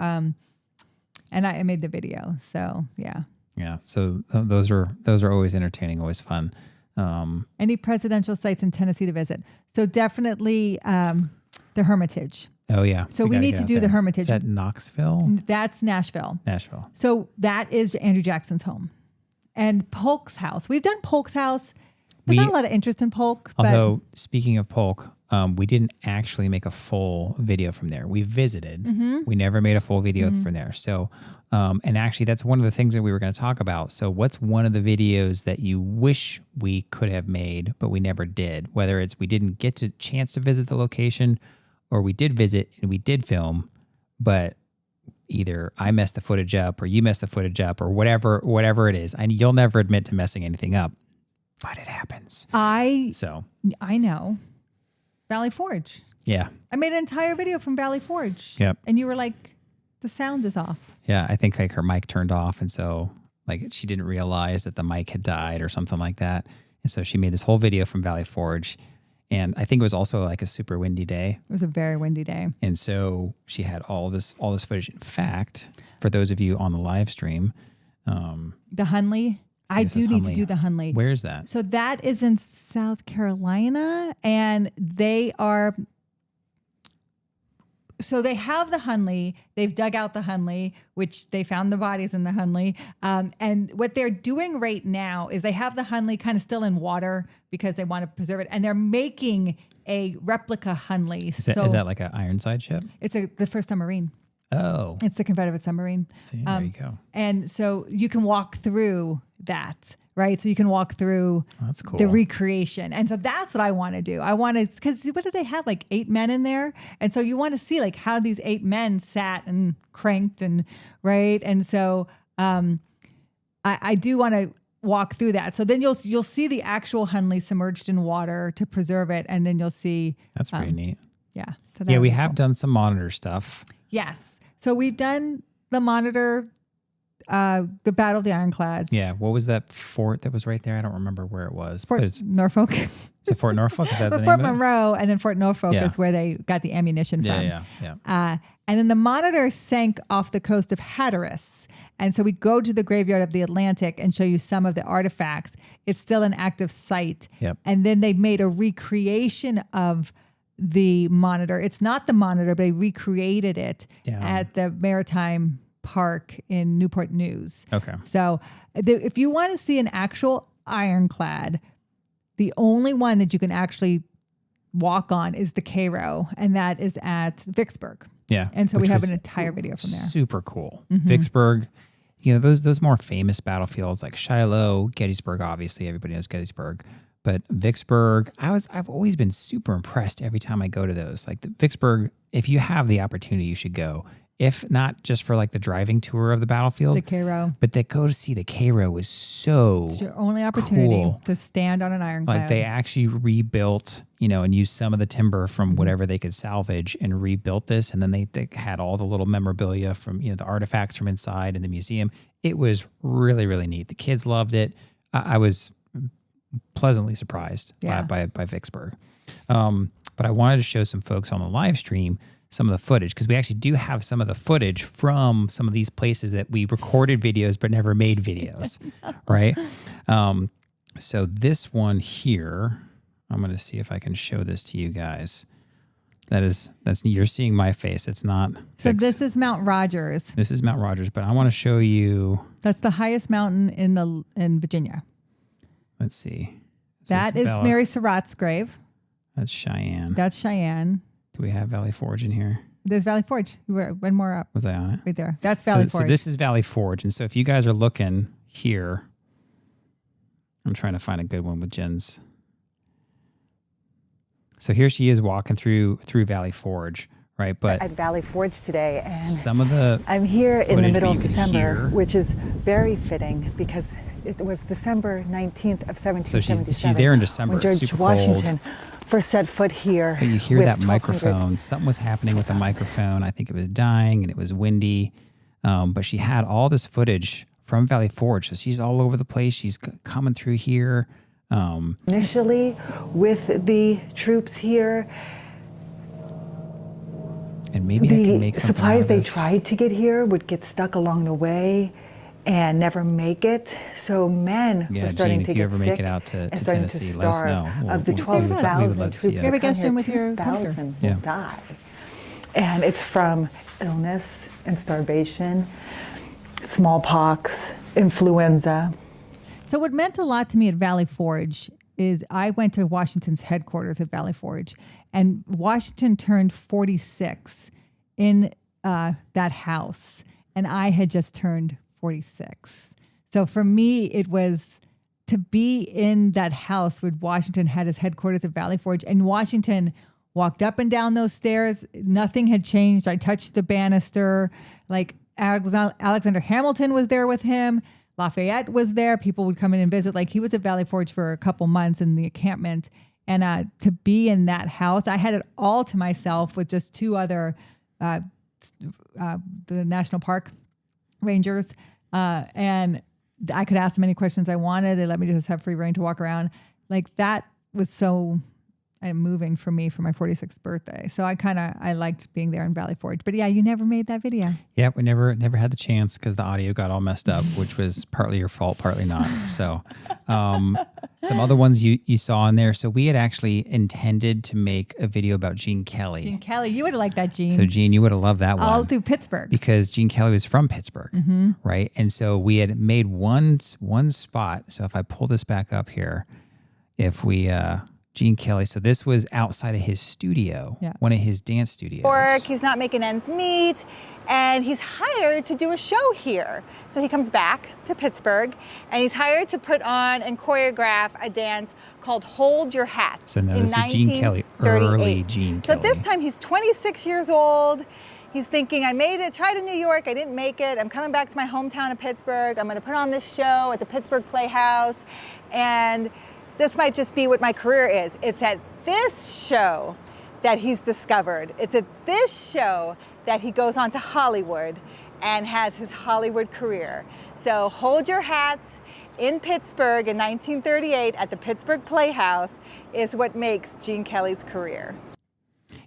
and I made the video. So yeah. Yeah. So those are always entertaining, always fun. Any presidential sites in Tennessee to visit? So definitely the Hermitage. Oh yeah. So we need to do the Hermitage. Is that Knoxville? That's Nashville. Nashville. So that is Andrew Jackson's home. And Polk's house. We've done Polk's house. There's not a lot of interest in Polk. Although, speaking of Polk, we didn't actually make a full video from there. We visited. We never made a full video from there. So, and actually, that's one of the things that we were going to talk about. So what's one of the videos that you wish we could have made, but we never did? Whether it's we didn't get a chance to visit the location, or we did visit and we did film, but either I messed the footage up or you messed the footage up or whatever it is. And you'll never admit to messing anything up, but it happens. I know. Valley Forge. Yeah. I made an entire video from Valley Forge. Yep. And you were like, the sound is off. Yeah. I think like her mic turned off. And so like she didn't realize that the mic had died or something like that. And so she made this whole video from Valley Forge. And I think it was also like a super windy day. It was a very windy day. And so she had all this footage. In fact, for those of you on the live stream, the Hunley. I do need to do the Hunley. Where is that? So that is in South Carolina, and they are. So they have the Hunley. They've dug out the Hunley, which they found the bodies in the Hunley. And what they're doing right now is they have the Hunley kind of still in water because they want to preserve it, and they're making a replica Hunley. Is that like an Ironside ship? It's the first submarine. Oh, It's the Confederate submarine. see, there you go. And so you can walk through that, right? So you can walk through That's cool. the recreation. And so that's what I want to do. I want to, because what did they have? Like 8 men in there. And so you want to see like how these 8 men sat and cranked and right. And so I do want to walk through that. So then you'll see the actual Hunley submerged in water to preserve it. And then you'll see. That's pretty neat. Yeah. So Yeah, we have done some monitor stuff. Yes. So we've done the monitor, the Battle of the Ironclads. Yeah. What was that fort that was right there? I don't remember where it was. Fort But it's Norfolk. Fort Norfolk? Is that the name Fort of it? Monroe, and then Fort Norfolk Yeah. is where they got the ammunition from. Yeah. And then the monitor sank off the coast of Hatteras. And so we go to the graveyard of the Atlantic and show you some of the artifacts. It's still an active site. Yep. And then they made a recreation of the monitor. It's not the monitor, but they recreated it at the Maritime Park in Newport News. Okay. So if you want to see an actual ironclad, the only one that you can actually walk on is the Cairo, and that is at Vicksburg. Yeah. And so which we have was an entire video from there. Super cool. Vicksburg, you know, those more famous battlefields like Shiloh, Gettysburg, obviously everybody knows Gettysburg. But Vicksburg, I've always been super impressed every time I go to those. Like the Vicksburg, if you have the opportunity, you should go. If not just for like the driving tour of the battlefield, The Cairo. but that go to see the Cairo was so It's your only opportunity cool. to stand on an ironclad. Like they actually rebuilt, you know, and used some of the timber from whatever they could salvage and rebuilt this. And then they had all the little memorabilia from, you know, the artifacts from inside in the museum. It was really, really neat. The kids loved it. I was pleasantly surprised by Vicksburg. But I wanted to show some folks on the live stream some of the footage, because we actually do have some of the footage from some of these places that we recorded videos but never made videos, right? So this one here, I'm going to see if I can show this to you guys. That's you're seeing my face. It's not. So this is Mount Rogers. This is Mount Rogers, but I want to show you. That's the highest mountain in Virginia. Let's see. That is Mary Surratt's grave. That's Cheyenne. That's Cheyenne. Do we have Valley Forge in here? There's Valley Forge. One more up. Was I on it? Right there. That's Valley Forge. So this is Valley Forge. And so if you guys are looking here, I'm trying to find a good one with Jen's. So here she is walking through Valley Forge, right? But at Valley Forge today, and some of the I'm here in the middle of you can December, hear. which is very fitting because it was December 19th of 1777. So she's there in December. When George It's super Washington cold. first set foot here. But you hear with that 1,200 microphone. Something was happening with the microphone. I think it was dying and it was windy. But she had all this footage from Valley Forge. So she's all over the place. She's coming through here. Initially, with the troops here, and maybe I can the make something out supplies of they this. tried to get here would get stuck along the way and never make it. So men Yeah, were starting Gene, to if you get ever sick make it out to and starting to Tennessee, let us starve. know. Of the We would 12,000 love to see troops it. You ever that come guest room here, with your 2,000 Yeah. will die. And it's from illness and starvation, smallpox, influenza. So what meant a lot to me at Valley Forge is I went to Washington's headquarters at Valley Forge, and Washington turned 46 in that house, and I had just turned 46. So for me, it was to be in that house where Washington had his headquarters at Valley Forge, and Washington walked up and down those stairs. Nothing had changed. I touched the banister. Like Alexander Hamilton was there with him. Lafayette was there. People would come in and visit. Like he was at Valley Forge for a couple months in the encampment. And to be in that house, I had it all to myself with just two other, the National Park Rangers. And I could ask them any questions I wanted. They let me just have free reign to walk around. Like that was so moving for me for my 46th birthday. So I liked being there in Valley Forge. But yeah, you never made that video. Yeah, we never had the chance because the audio got all messed up, which was partly your fault, partly not. So some other ones you saw in there. So we had actually intended to make a video about Gene Kelly. Gene Kelly, you would have liked that, Gene. So Gene, you would have loved that one. All through Pittsburgh. Because Gene Kelly was from Pittsburgh, right? And so we had made one spot. So if I pull this back up here, if we Gene Kelly. So this was outside of his studio, one of his dance studios. Work, he's not making ends meet, and he's hired to do a show here. So he comes back to Pittsburgh, and he's hired to put on and choreograph a dance called Hold Your Hat. So now this is Gene Kelly, 1938. early Gene Kelly. So this time he's 26 years old. He's thinking, I made it, tried in New York, I didn't make it. I'm coming back to my hometown of Pittsburgh. I'm gonna put on this show at the Pittsburgh Playhouse, and this might just be what my career is. It's at this show that he's discovered. It's at this show that he goes on to Hollywood and has his Hollywood career. So Hold Your Hats in Pittsburgh in 1938 at the Pittsburgh Playhouse is what makes Gene Kelly's career.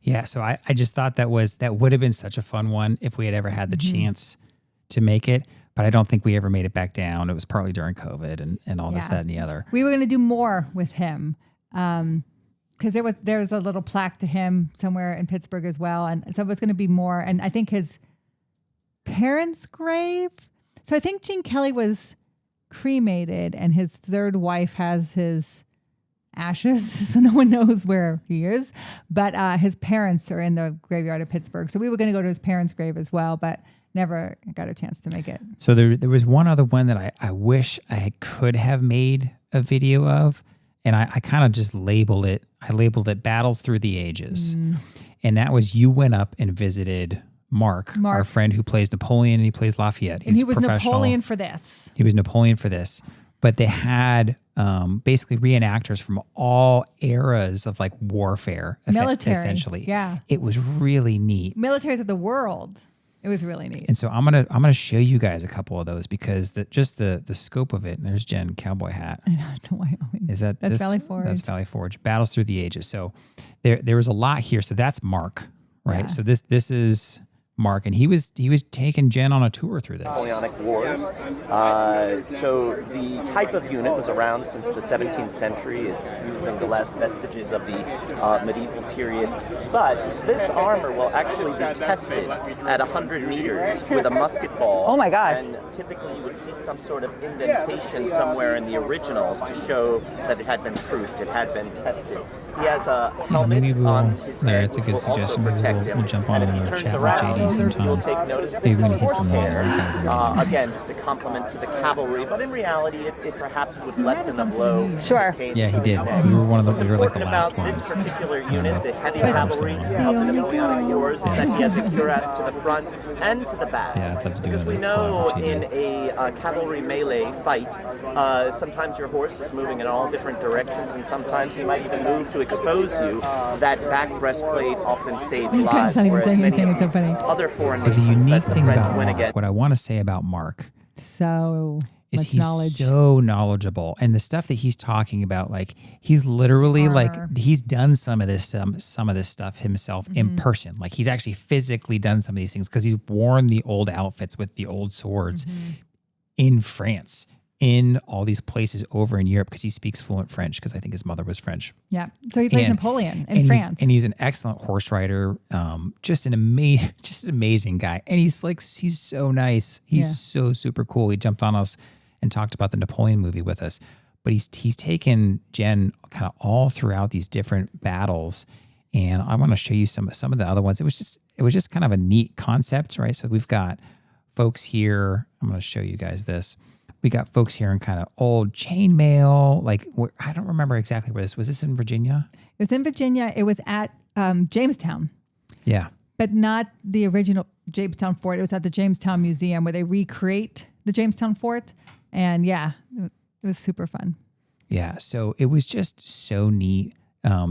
Yeah, so I just thought that would have been such a fun one if we had ever had the chance to make it. But I don't think we ever made it back down. It was partly during COVID and all this, that, and the other. We were going to do more with him because there was a little plaque to him somewhere in Pittsburgh as well. And so it was going to be more. And I think his parents' grave. So I think Gene Kelly was cremated and his third wife has his ashes. So no one knows where he is. But his parents are in the graveyard of Pittsburgh. So we were going to go to his parents' grave as well. But never got a chance to make it. So there was one other one that I wish I could have made a video of, and I kind of just labeled it. I labeled it Battles Through the Ages. And that was you went up and visited Mark, our friend who plays Napoleon and he plays Lafayette. And he was professional. Napoleon for this. He was Napoleon for this. But they had basically reenactors from all eras of like warfare. Military. Essentially. Yeah. It was really neat. Militaries of the world. It was really neat. And so I'm gonna show you guys a couple of those because the scope of it. And there's Jen, cowboy hat. I know, it's in Wyoming. Is that That's this? Valley Forge. That's Valley Forge. Battles Through the Ages. So there was a lot here. So that's Mark, right? Yeah. So this is Mark, and he was taking Jen on a tour through this. Napoleonic Wars. So the type of unit was around since the 17th century. It's using the last vestiges of the medieval period. But this armor will actually be tested at 100 meters with a musket ball. Oh my gosh. And typically you would see some sort of indentation somewhere in the originals to show that it had been proofed, it had been tested. He has a helmet maybe we'll, on his there, head it's a which good will also suggestion. Maybe protect we'll him. jump on And if he and turns chat with around, JD you'll sometime. take notice this Maybe is when a he hits him horse there, that guy's hand. amazing. Again, just a compliment to the cavalry, but in reality, it perhaps would lessen the blow. Sure. Yeah, he did. We were one of What's the like the important last about ones. this particular Yeah. unit, the heavy But- cavalry of the Napoleonic Wars, is that he has a cuirass to the front and to the back. Yeah, I'd love to do Because we another collab know with JD. in a cavalry melee fight, sometimes your horse is moving in all different directions, and sometimes he might even move to expose you. That back breastplate often saves These guys lives. not even whereas saying many anything, of it's so funny. Other foreign So the nations unique that the thing French about win Mark, against. what I want to say about Mark so much He's knowledge. so knowledgeable, and the stuff that he's talking about, like he's literally Armor. like he's done some of this stuff himself in person. Like he's actually physically done some of these things because he's worn the old outfits with the old swords in France, in all these places over in Europe, because he speaks fluent French, because I think his mother was French. Yeah. So he plays And- Napoleon in France. He's an excellent horse rider. Just an amazing guy. And he's so nice. He's so super cool. He jumped on us and talked about the Napoleon movie with us. But he's taken Jen kind of all throughout these different battles. And I want to show you some of the other ones. It was just kind of a neat concept, right? So we've got folks here. I'm going to show you guys this. We got folks here in kind of old chainmail. Like, I don't remember exactly where this was. This in Virginia? It was in Virginia. It was at Jamestown, Yeah. but not the original Jamestown Fort. It was at the Jamestown Museum where they recreate the Jamestown Fort. And yeah, it was super fun. Yeah. So it was just so neat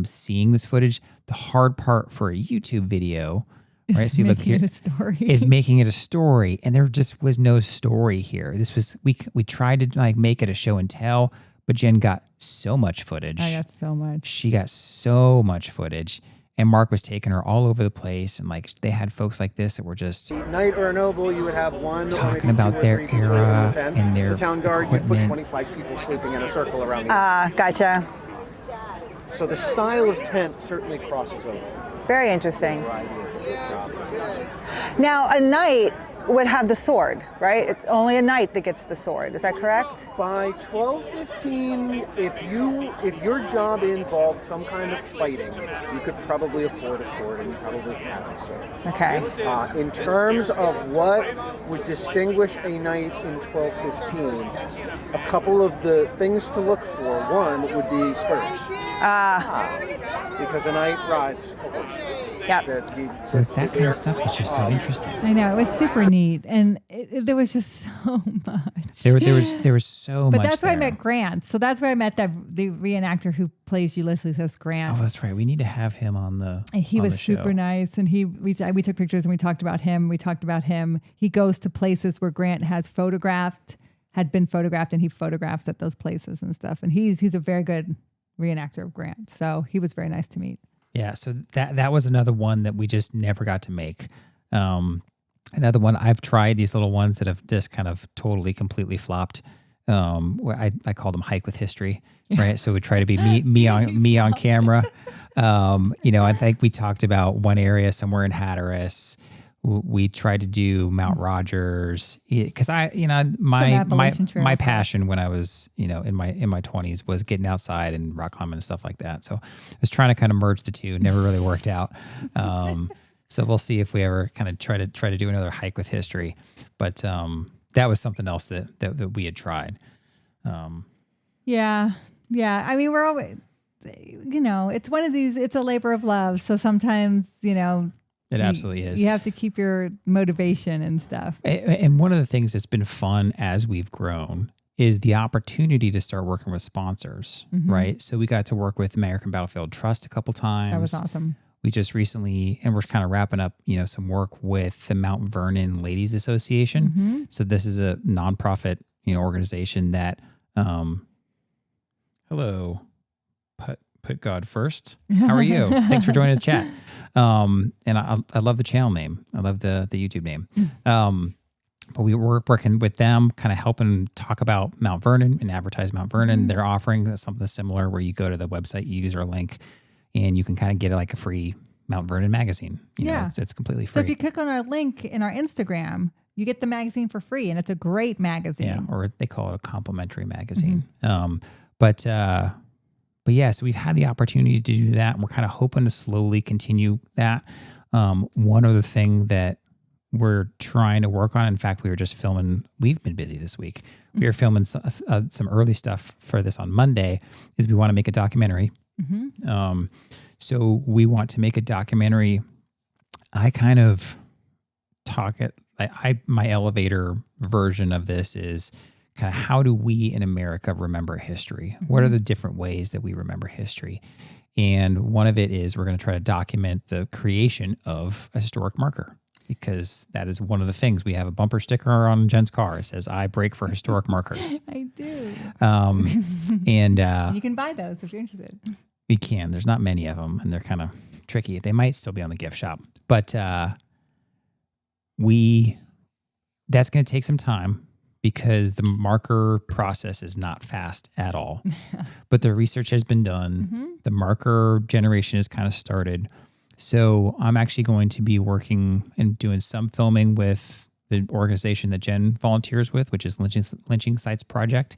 seeing this footage. The hard part for a YouTube video, right? So you look Making here, it a story. is making it a story. And there just was no story here. This was, we tried to like make it a show and tell, but Jen got so much footage. I got so much. She got so much footage. And Mark was taking her all over the place. And like they had folks like this that were just Knight or a noble, you would have one. talking about their era and their The town guard, you put equipment. 25 people sleeping in a circle around the. Gotcha. So the style of tent certainly crosses over. Very interesting. Now, a knight would have the sword, right? It's only a knight that gets the sword. Is that correct? By 1215, if your job involved some kind of fighting, you could probably afford a sword, and you probably have a sword. Okay. In terms of what would distinguish a knight in 1215, a couple of the things to look for. One would be spurs. Because a knight rides a horse. Yep. So it's that kind of stuff that's just so interesting. I know. It was super neat. And there was just so much. There was so much. But that's where I there. met Grant. So that's where I met the reenactor who plays Ulysses as Grant. Oh, that's right. We need to have him on the. And he on was the show. super nice. And we took pictures and we talked about him. He goes to places where Grant had been photographed, and he photographs at those places and stuff. And he's a very good reenactor of Grant. So he was very nice to meet. Yeah, so that was another one that we just never got to make. Another one, I've tried these little ones that have just kind of totally, completely flopped. Where I call them hike with history, right? So we try to be me on camera. I think we talked about one area somewhere in Hatteras. We tried to do Mount Rogers because my Appalachian Trail stuff. passion when I was in my 20s was getting outside and rock climbing and stuff like that. So I was trying to kind of merge the two. Never really worked out. So we'll see if we ever kind of try to do another hike with history. But that was something else that we had tried. Yeah. I mean, we're always, it's one of these. It's a labor of love. So sometimes, It absolutely is. You have to keep your motivation and stuff. And one of the things that's been fun as we've grown is the opportunity to start working with sponsors, right? So we got to work with American Battlefield Trust a couple times. That was awesome. We just recently, and we're kind of wrapping up, some work with the Mount Vernon Ladies Association. So this is a nonprofit, organization that, hello, put God first. How are you? Thanks for joining the chat. And I love the channel name. I love the YouTube name. But we were working with them, kind of helping talk about Mount Vernon and advertise Mount Vernon. They're offering something similar where you go to the website, you use our link, and you can kind of get like a free Mount Vernon magazine. It's completely free. So if you click on our link in our Instagram, you get the magazine for free, and it's a great magazine. Yeah, or they call it a complimentary magazine. But yeah, so we've had the opportunity to do that, and we're kind of hoping to slowly continue that. One other thing that we're trying to work on, in fact, we were just filming, we've been busy this week. We were filming some early stuff for this on Monday, is we want to make a documentary. So we want to make a documentary. I kind of talk it, my elevator version of this is kind of how do we in America remember history? What are the different ways that we remember history? And one of it is we're going to try to document the creation of a historic marker. because that is one of the things. We have a bumper sticker on Jen's car. It says, I brake for historic markers. I do. And You can buy those if you're interested. we can. There's not many of them, and they're kind of tricky. They might still be on the gift shop. But that's going to take some time because the marker process is not fast at all. But the research has been done. The marker generation has kind of started. So I'm actually going to be working and doing some filming with the organization that Jen volunteers with, which is Lynching Sites Project,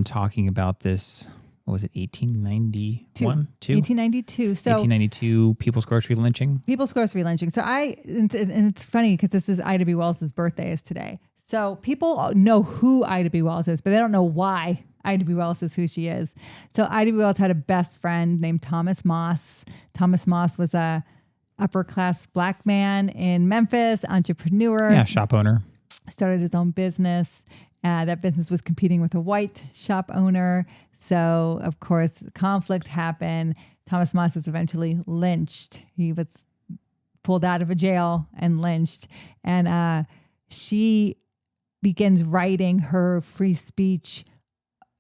talking about this, what was it, 1892? 1892. So 1892 People's Grocery lynching. People's Grocery lynching. So and it's funny because this is Ida B. Wells' birthday is today. So people know who Ida B. Wells is, but they don't know why Ida B. Wells is who she is. So Ida B. Wells had a best friend named Thomas Moss. Thomas Moss was a upper class black man in Memphis, entrepreneur. Yeah, shop owner. Started his own business. That business was competing with a white shop owner. So, of course, conflict happened. Thomas Moss is eventually lynched. He was pulled out of a jail and lynched. And she begins writing her free speech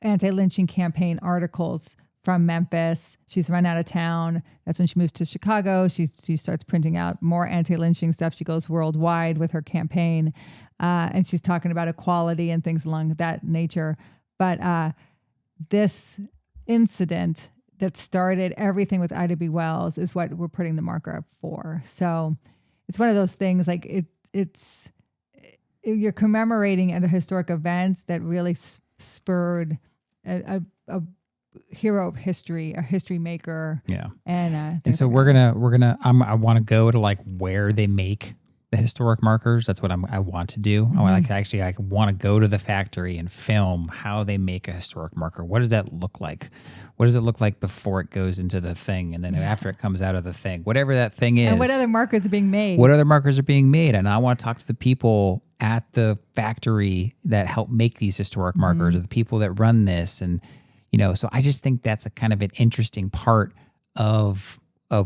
anti-lynching campaign articles from Memphis. She's run out of town. That's when she moves to Chicago. She starts printing out more anti-lynching stuff. She goes worldwide with her campaign. And she's talking about equality and things along that nature. But this incident that started everything with Ida B. Wells is what we're putting the marker up for. So it's one of those things like you're commemorating at a historic event that really spurred a hero of history, a history maker. Yeah. And so I want to go to like where they make the historic markers. That's what I want to do. I want to go to the factory and film how they make a historic marker. What does that look like? What does it look like before it goes into the thing? And then after it comes out of the thing, whatever that thing is. And what other markers are being made? What other markers are being made? And I want to talk to the people at the factory that help make these historic markers, or the people that run this. And, so I just think that's a kind of an interesting part of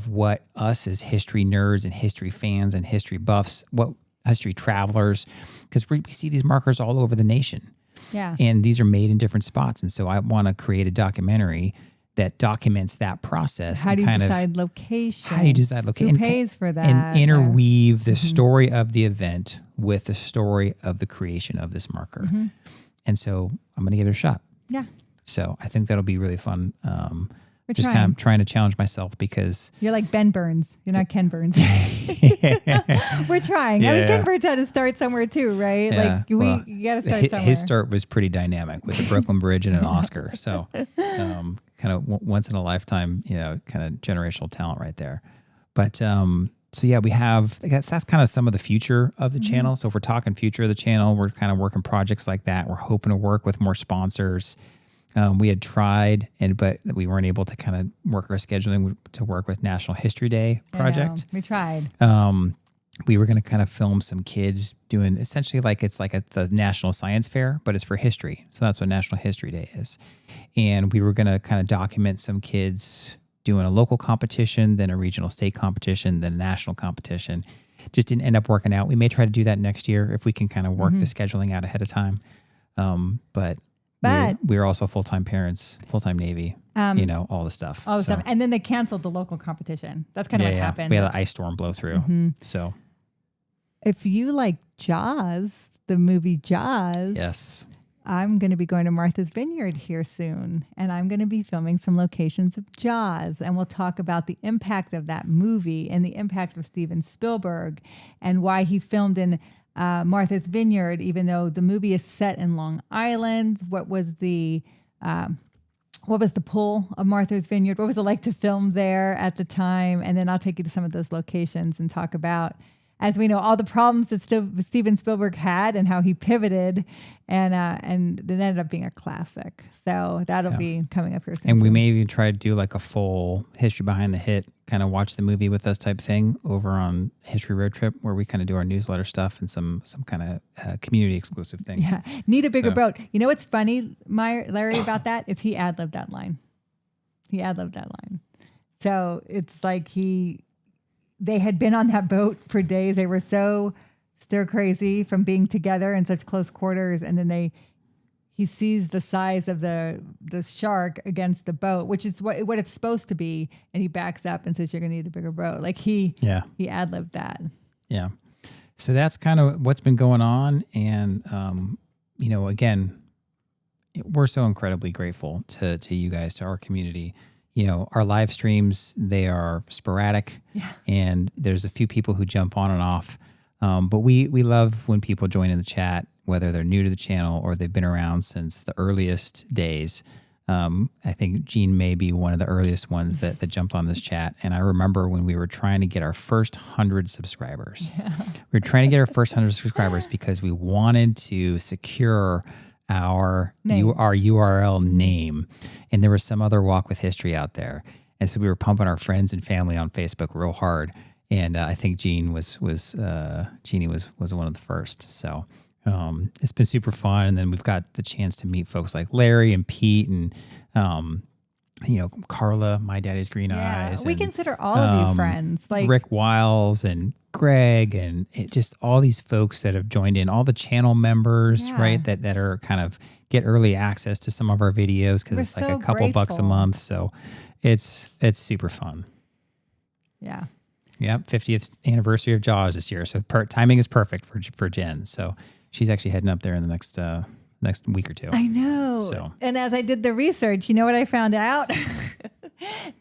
what us as history nerds and history fans and history buffs, what history travelers, because we see these markers all over the nation. Yeah. And these are made in different spots. And so I want to create a documentary that documents that process. How do you decide location? How do you decide location? Who pays for that? And interweave the story of the event with the story of the creation of this marker. And so I'm going to give it a shot. Yeah. So I think that'll be really fun. We're just kind of trying to challenge myself because you're like Ben Burns. You're not Ken Burns. We're trying. Yeah. I mean, Ken Burns had to start somewhere too, right? Yeah. Like you got to start somewhere. His start was pretty dynamic with the Brooklyn Bridge and an Oscar. So kind of once in a lifetime, kind of generational talent right there. But so yeah, we have, that's kind of some of the future of the channel. So if we're talking future of the channel, we're kind of working projects like that. We're hoping to work with more sponsors. We had tried, but we weren't able to kind of work our scheduling to work with National History Day project. We tried. We were going to kind of film some kids doing essentially it's like the National Science Fair, but it's for history. So that's what National History Day is. And we were going to kind of document some kids doing a local competition, then a regional state competition, then a national competition. Just didn't end up working out. We may try to do that next year if we can kind of work the scheduling out ahead of time. But we're also full-time parents, full-time Navy, all the stuff. All the stuff. And then they canceled the local competition. That's kind of what happened. We had an ice storm blow through. So if you like Jaws, the movie Jaws. Yes. I'm going to be going to Martha's Vineyard here soon, and I'm going to be filming some locations of Jaws, and we'll talk about the impact of that movie and the impact of Steven Spielberg and why he filmed in Martha's Vineyard, even though the movie is set in Long Island. What was the pull of Martha's Vineyard? What was it like to film there at the time? And then I'll take you to some of those locations and talk about, as we know, all the problems that Steven Spielberg had and how he pivoted, and it ended up being a classic. So that'll be coming up here soon. And we may even try to do like a full history behind the hit, kind of watch the movie with us type thing over on History Road Trip, where we kind of do our newsletter stuff and some kind of community exclusive things. Yeah, need a bigger boat. You know what's funny, Larry, about that is he ad-libbed that line. So it's like he they had been on that boat for days. They were so stir crazy from being together in such close quarters. And then he sees the size of the shark against the boat, which is what it's supposed to be. And he backs up and says, you're going to need a bigger boat. Like he ad-libbed that. Yeah. So that's kind of what's been going on. And, again, we're so incredibly grateful to you guys, to our community. Our live streams, they are sporadic and there's a few people who jump on and off. But we love when people join in the chat, whether they're new to the channel or they've been around since the earliest days. I think Jean may be one of the earliest ones that jumped on this chat. And I remember when we were trying to get our first 100 subscribers. Yeah. We were trying to get our first 100 subscribers because we wanted to secure our URL name. And there was some other Walk with History out there. And so we were pumping our friends and family on Facebook real hard. And I think Jeannie was one of the first. So it's been super fun. And then we've got the chance to meet folks like Larry and Pete and, Carla, My Daddy's Green Eyes. We consider all of you friends. Like Rick Wiles and Greg and just all these folks that have joined in, all the channel members, right, that are kind of get early access to some of our videos because it's like a couple bucks a month. So it's super fun. Yeah. Yep, 50th anniversary of Jaws this year. So timing is perfect for Jen. So she's actually heading up there in the next week or two. I know. So. And as I did the research, you know what I found out?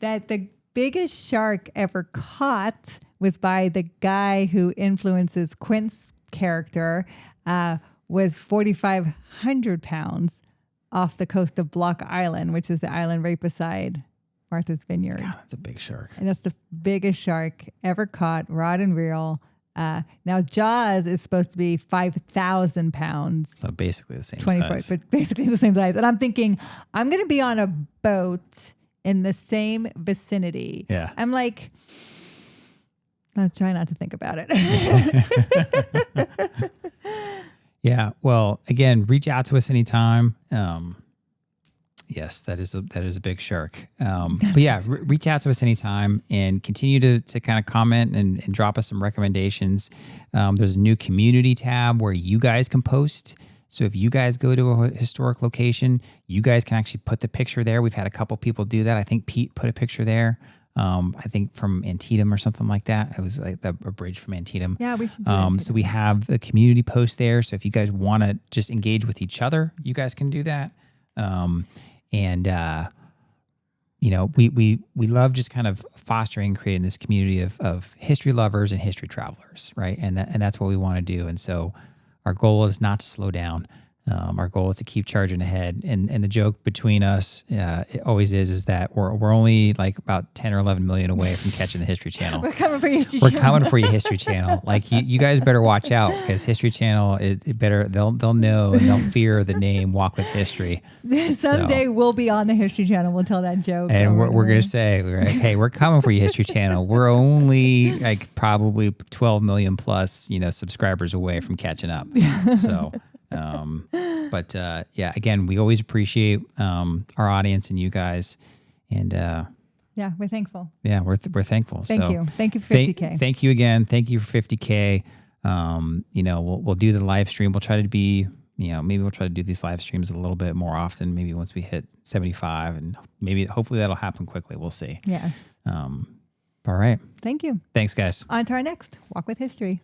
That the biggest shark ever caught was by the guy who influences Quint's character, was 4,500 pounds off the coast of Block Island, which is the island right beside Martha's Vineyard. God, that's a big shark. And that's the biggest shark ever caught, rod and reel. Now Jaws is supposed to be 5,000 pounds. So basically the same 20 size. foot, but basically the same size. And I'm thinking, I'm going to be on a boat in the same vicinity. Yeah. I'm like, let's try not to think about it. Yeah. Well, again, reach out to us anytime. Yes, that is a big shark. But yeah, reach out to us anytime and continue to kind of comment and drop us some recommendations. There's a new community tab where you guys can post. So if you guys go to a historic location, you guys can actually put the picture there. We've had a couple people do that. I think Pete put a picture there. I think from Antietam or something like that. It was like a bridge from Antietam. Yeah, we should do Antietam. So we have a community post there. So if you guys want to just engage with each other, you guys can do that. We love just kind of fostering and creating this community of history lovers and history travelers, right? And that's what we want to do. And so our goal is not to slow down. Our goal is to keep charging ahead. And the joke between us, it always is that we're only like about 10 or 11 million away from catching the History Channel. We're coming for you, History Channel. We're coming for you, History Channel. Like you guys better watch out because History Channel, they'll know and they'll fear the name Walk with History. Someday we'll be on the History Channel. We'll tell that joke. And we're going to say, hey, we're coming for you, History Channel. We're only like probably 12 million plus, subscribers away from catching up. So... again, we always appreciate our audience and you guys, and we're thankful. Yeah, we're thankful. Thank you for 50K. Thank you again. Thank you for 50K. We'll do the live stream. We'll try to be, maybe we'll try to do these live streams a little bit more often. Maybe once we hit 75, and hopefully that'll happen quickly. We'll see. Yes. All right. Thank you. Thanks, guys. On to our next Walk with History.